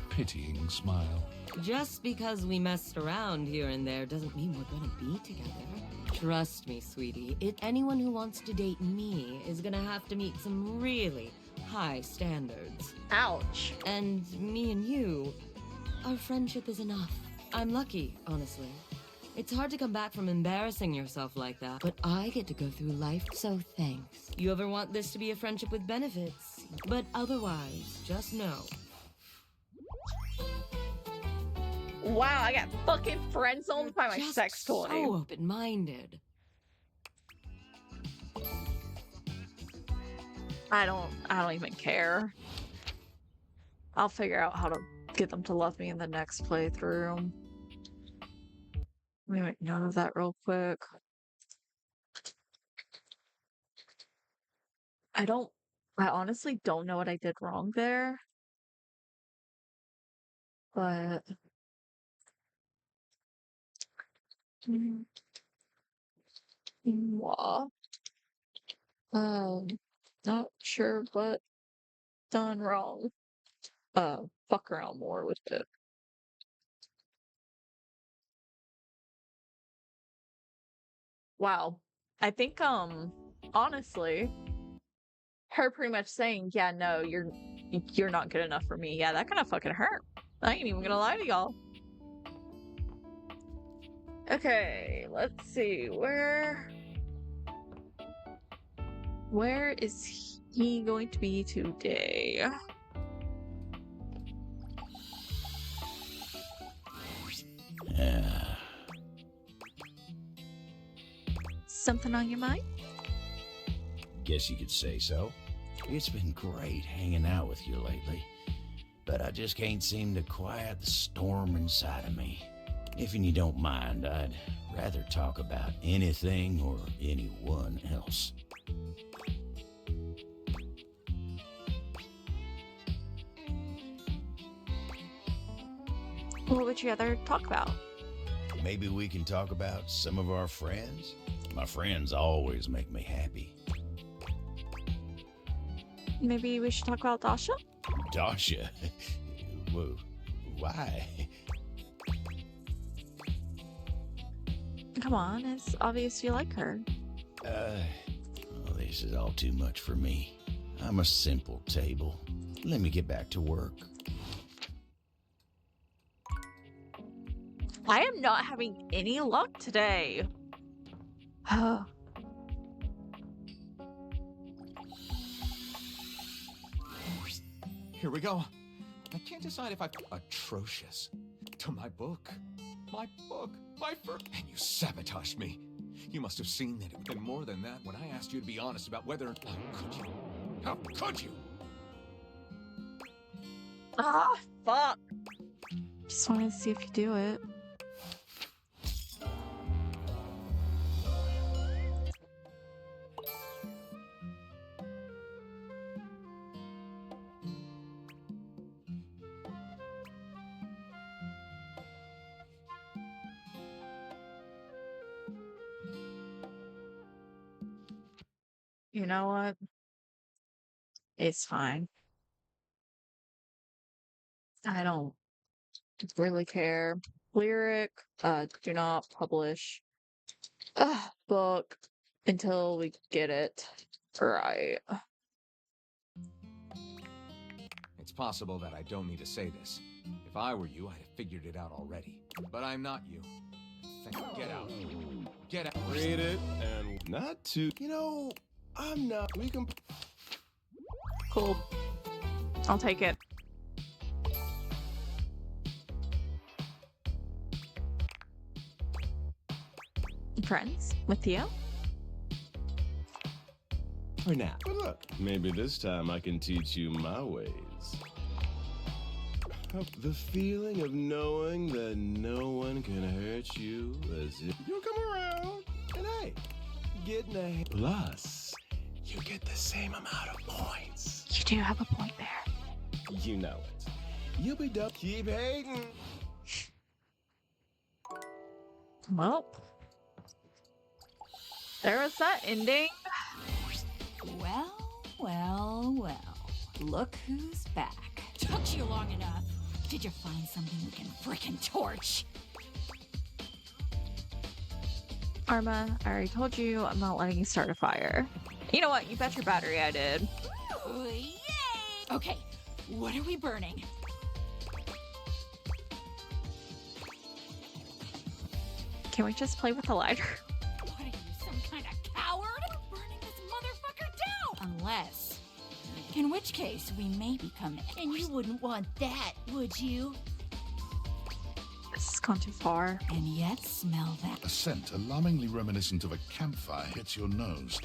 pitying smile. Just because we messed around here and there doesn't mean we're gonna be together. Trust me, sweetie. Anyone who wants to date me is gonna have to meet some really high standards. Ouch. And me and you, our friendship is enough. I'm lucky, honestly. It's hard to come back from embarrassing yourself like that, but I get to go through life, so thanks. You ever want this to be a friendship with benefits? But otherwise, just know. Wow, I got fucking friend zoned by my Just sex toy. so open-minded. I don't even care. I'll figure out how to get them to love me in the next playthrough. Let me make note of that real quick. I honestly don't know what I did wrong there. But wow. Not sure what done wrong. Fuck around more with it. Wow. I think honestly, her pretty much saying, yeah, no, you're not good enough for me. Yeah, that kind of fucking hurt. I ain't even gonna lie to y'all. Okay, let's see. Where is he going to be today? Something on your mind? Guess you could say so. It's been great hanging out with you lately, but I just can't seem to quiet the storm inside of me. If you don't mind, I'd rather talk about anything or anyone else. What would you rather talk about? Maybe we can talk about some of our friends? My friends always make me happy. Maybe we should talk about Dasha? Dasha? Whoa, why? Come on, it's obvious you like her. This is all too much for me. I'm a simple table. Let me get back to work. I am not having any luck today. Here we go. I can't decide if I'm atrocious to my book. My book. My first. And you sabotaged me. You must have seen that it would have been more than that when I asked you to be honest about whether. How could you? How could you? Ah, fuck. Just wanted to see if you do it. You know what? It's fine. I don't really care. Lyric, do not publish book until we get it right. It's possible that I don't need to say this. If I were you, I'd have figured it out already. But I'm not you. Get out. Get out. Read it and not to. You know, I'm not. We can. Cool. I'll take it. Friends with Theo? for now. But look, maybe this time I can teach you my ways. The feeling of knowing that no one can hurt you as if you come around and hey, getting a plus you get the same amount of points. You do have a point there. You know it. You'll be done. Keep hating. Well, there was that ending. Well, well, well. Look who's back. Took you long enough. Did you find something we can frickin' torch? Arma, I already told you I'm not letting you start a fire. You know what? You bet your battery I did. Ooh, yay! Okay, what are we burning? Can we just play with the lighter? What are you, some kind of coward? We're burning this motherfucker down! Unless... In which case, we may become... And you wouldn't want that, would you? This has gone too far. And yet, smell that. A scent alarmingly reminiscent of a campfire hits your nose.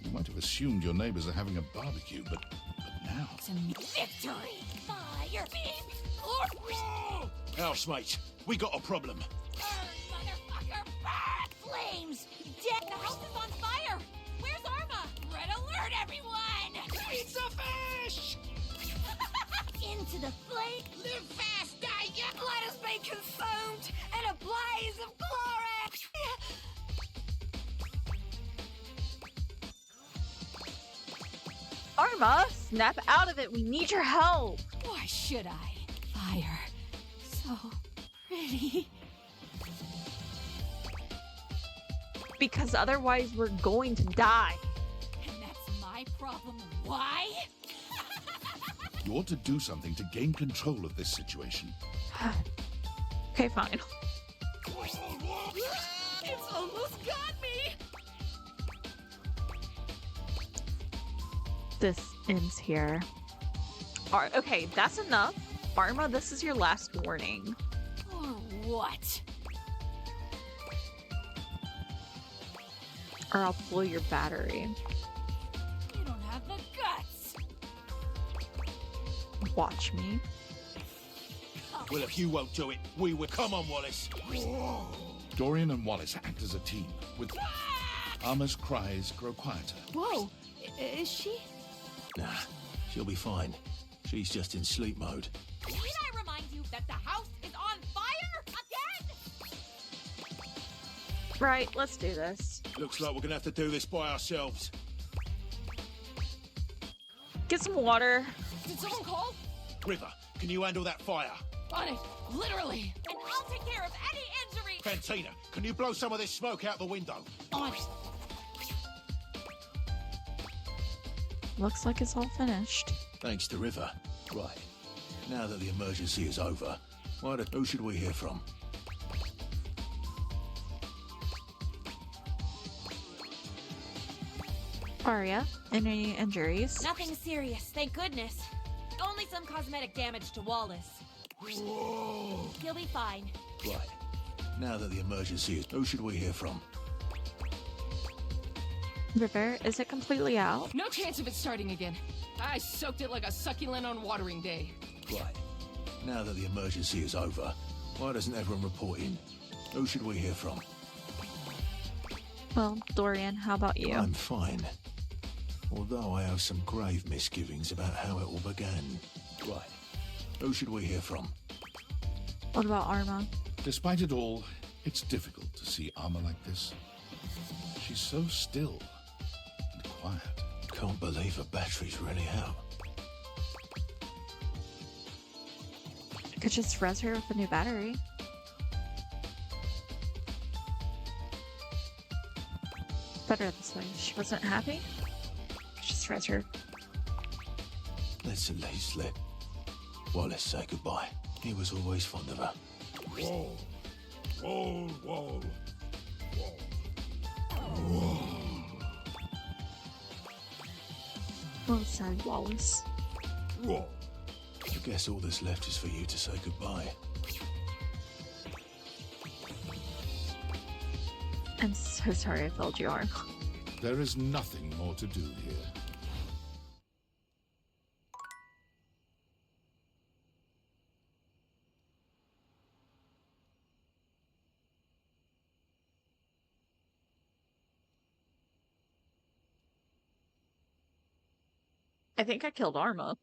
You might have assumed your neighbors are having a barbecue, but now... To victory! Fire beam! Housemate, we got a problem. Motherfucker, burn! Flames! Dead! The house is on fire! Where's Arma? Red alert, everyone! Pizza fish! Into the flame! Live fast, die young! Let us be consumed in a blaze of glory! Arma, snap out of it. We need your help. Why should I? Fire. So pretty. Because otherwise we're going to die. And that's my problem. Why? You ought to do something to gain control of this situation. Okay, fine. It's almost got me! This ends here. Okay, that's enough. Arma, this is your last warning. Or what? Or I'll blow your battery. You don't have the guts! Watch me. Well, if you won't do it, we will. Come on, Wallace. Dorian and Wallace act as a team, with Arma's cries grow quieter. Whoa, is she? Nah, she'll be fine. She's just in sleep mode. Need I remind you that the house is on fire again? Right, let's do this. Looks like we're gonna have to do this by ourselves. Get some water. Did someone call? River, can you handle that fire? On it, literally. And I'll take care of any injury. Fantina, can you blow some of this smoke out the window? On it. Looks like it's all finished. Thanks to River. Right. Now that the emergency is over, who should we hear from? Arya, any injuries? Nothing serious, thank goodness. Only some cosmetic damage to Wallace. Whoa. He'll be fine. Right. Now that the emergency is... Who should we hear from? River, is it completely out? No chance of it starting again. I soaked it like a succulent on watering day. Right. Now that the emergency is over, why doesn't everyone report in? Who should we hear from? Well, Dorian, how about you? I'm fine. Although I have some grave misgivings about how it all began. Right. Who should we hear from? What about Arma? Despite it all, it's difficult to see Arma like this. She's so still and quiet. Can't believe her battery's really out. I could just res her with a new battery. Better this way. She wasn't happy. Just res her. Let's at least let Wallace say goodbye. He was always fond of her. Whoa. Whoa, whoa. Well said, Wallace. Whoa. I guess all that's left is for you to say goodbye. I'm so sorry I failed you, Arma. There is nothing more to do here. I think I killed Arma.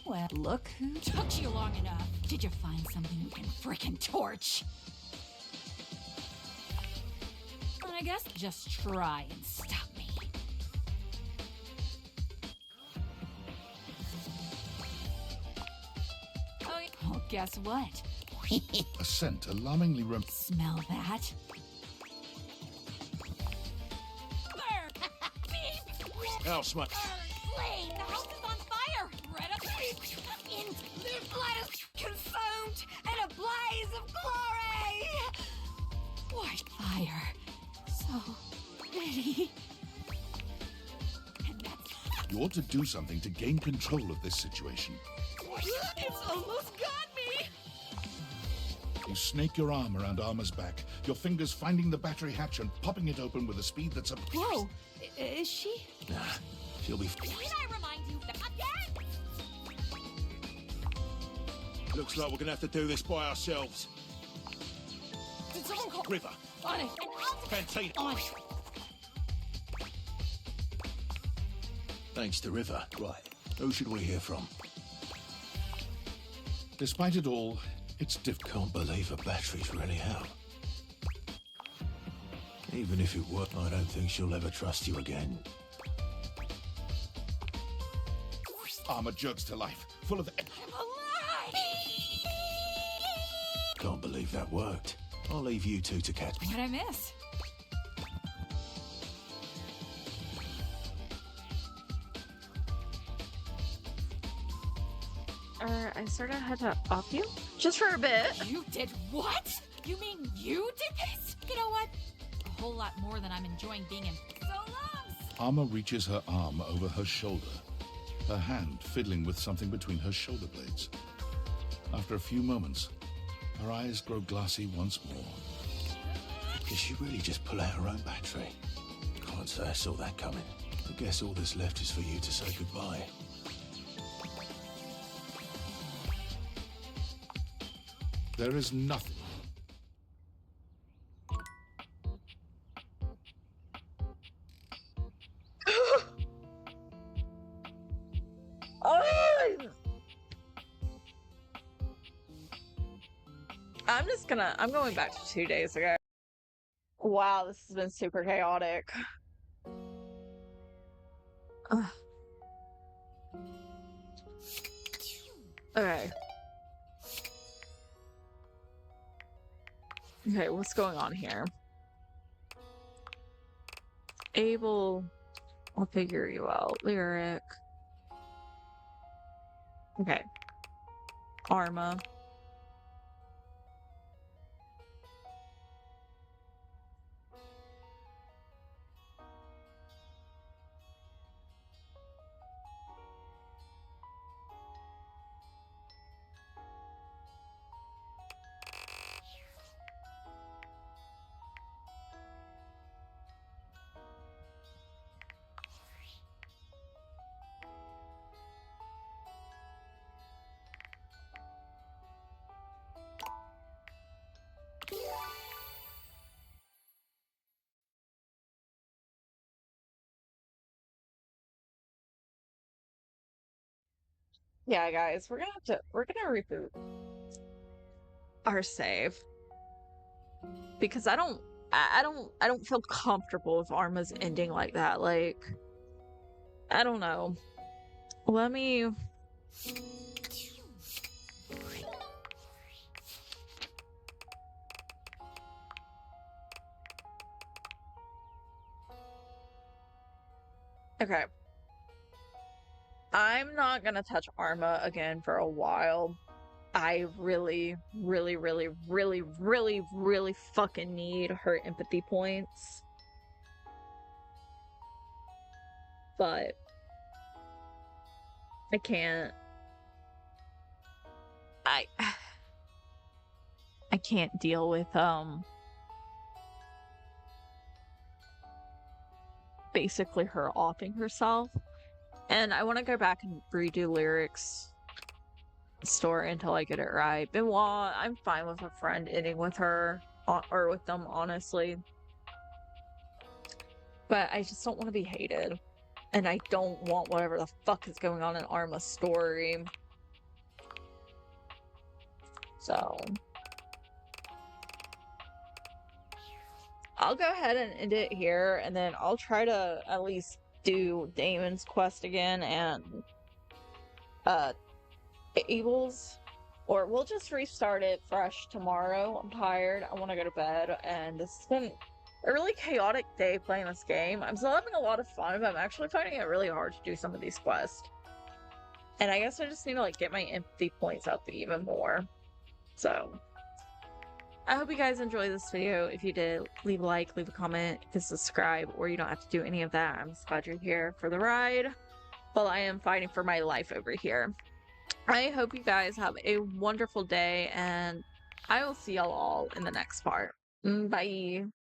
Well, look who took you long enough. Did you find something we can frickin' torch? I guess just try and stop me. Oh, yeah. Well, guess what? A scent alarmingly Smell that? Hell, smut. Flame! The house is on fire! Red up in their blood is consumed in a blaze of glory! White fire. So pretty. And that's... You ought to do something to gain control of this situation. It's almost got me! You snake your arm around Arma's back, your fingers finding the battery hatch and popping it open with a speed that's a... Whoa! Is she? Nah, she'll be... Did I remind you that again? Looks like we're gonna have to do this by ourselves. Did someone call... River. On it! Canteen. On it! Thanks to River. Right. Who should we hear from? Despite it all, it's Can't believe a battery's really out. Even if it worked, I don't think she'll ever trust you again. Arma jerks to life, full of... Can't believe that worked. I'll leave you two to catch me. What'd I miss? I sort of had to off you? Just for a bit. You did what? You mean you did this? You know what? A whole lot more than I'm enjoying being in so long. Arma reaches her arm over her shoulder, her hand fiddling with something between her shoulder blades. After a few moments, her eyes grow glassy once more. Did she really just pull out her own battery? Can't say I saw that coming. I guess all that's left is for you to say goodbye. There is nothing. I'm going back to 2 days ago. Wow, this has been super chaotic. Ugh. Okay. Okay, what's going on here? Abel, I'll figure you out. Lyric. Okay. Arma. Yeah, guys, we're gonna reboot our save because I don't feel comfortable if Arma's ending like that. Like, I don't know. Let me Okay. I'm not gonna touch Arma again for a while. I really, really, really, really, really, really fucking need her empathy points. But I can't. I can't deal with basically her offing herself. And I want to go back and redo lyrics story until I get it right. Benoit, I'm fine with a friend ending with her or with them, honestly. But I just don't want to be hated. And I don't want whatever the fuck is going on in Arma's story. So I'll go ahead and end it here, and then I'll try to at least do Damon's quest again and Abel's, or we'll just restart it fresh tomorrow. I'm tired. I want to go to bed, and this has been a really chaotic day playing this game. I'm still having a lot of fun, but I'm actually finding it really hard to do some of these quests. And I guess I just need to like get my empathy points up even more. So I hope you guys enjoyed this video. If you did, leave a like, leave a comment, hit subscribe, or you don't have to do any of that. I'm just glad you're here for the ride while I am fighting for my life over here. I hope you guys have a wonderful day, and I will see y'all all in the next part. Bye.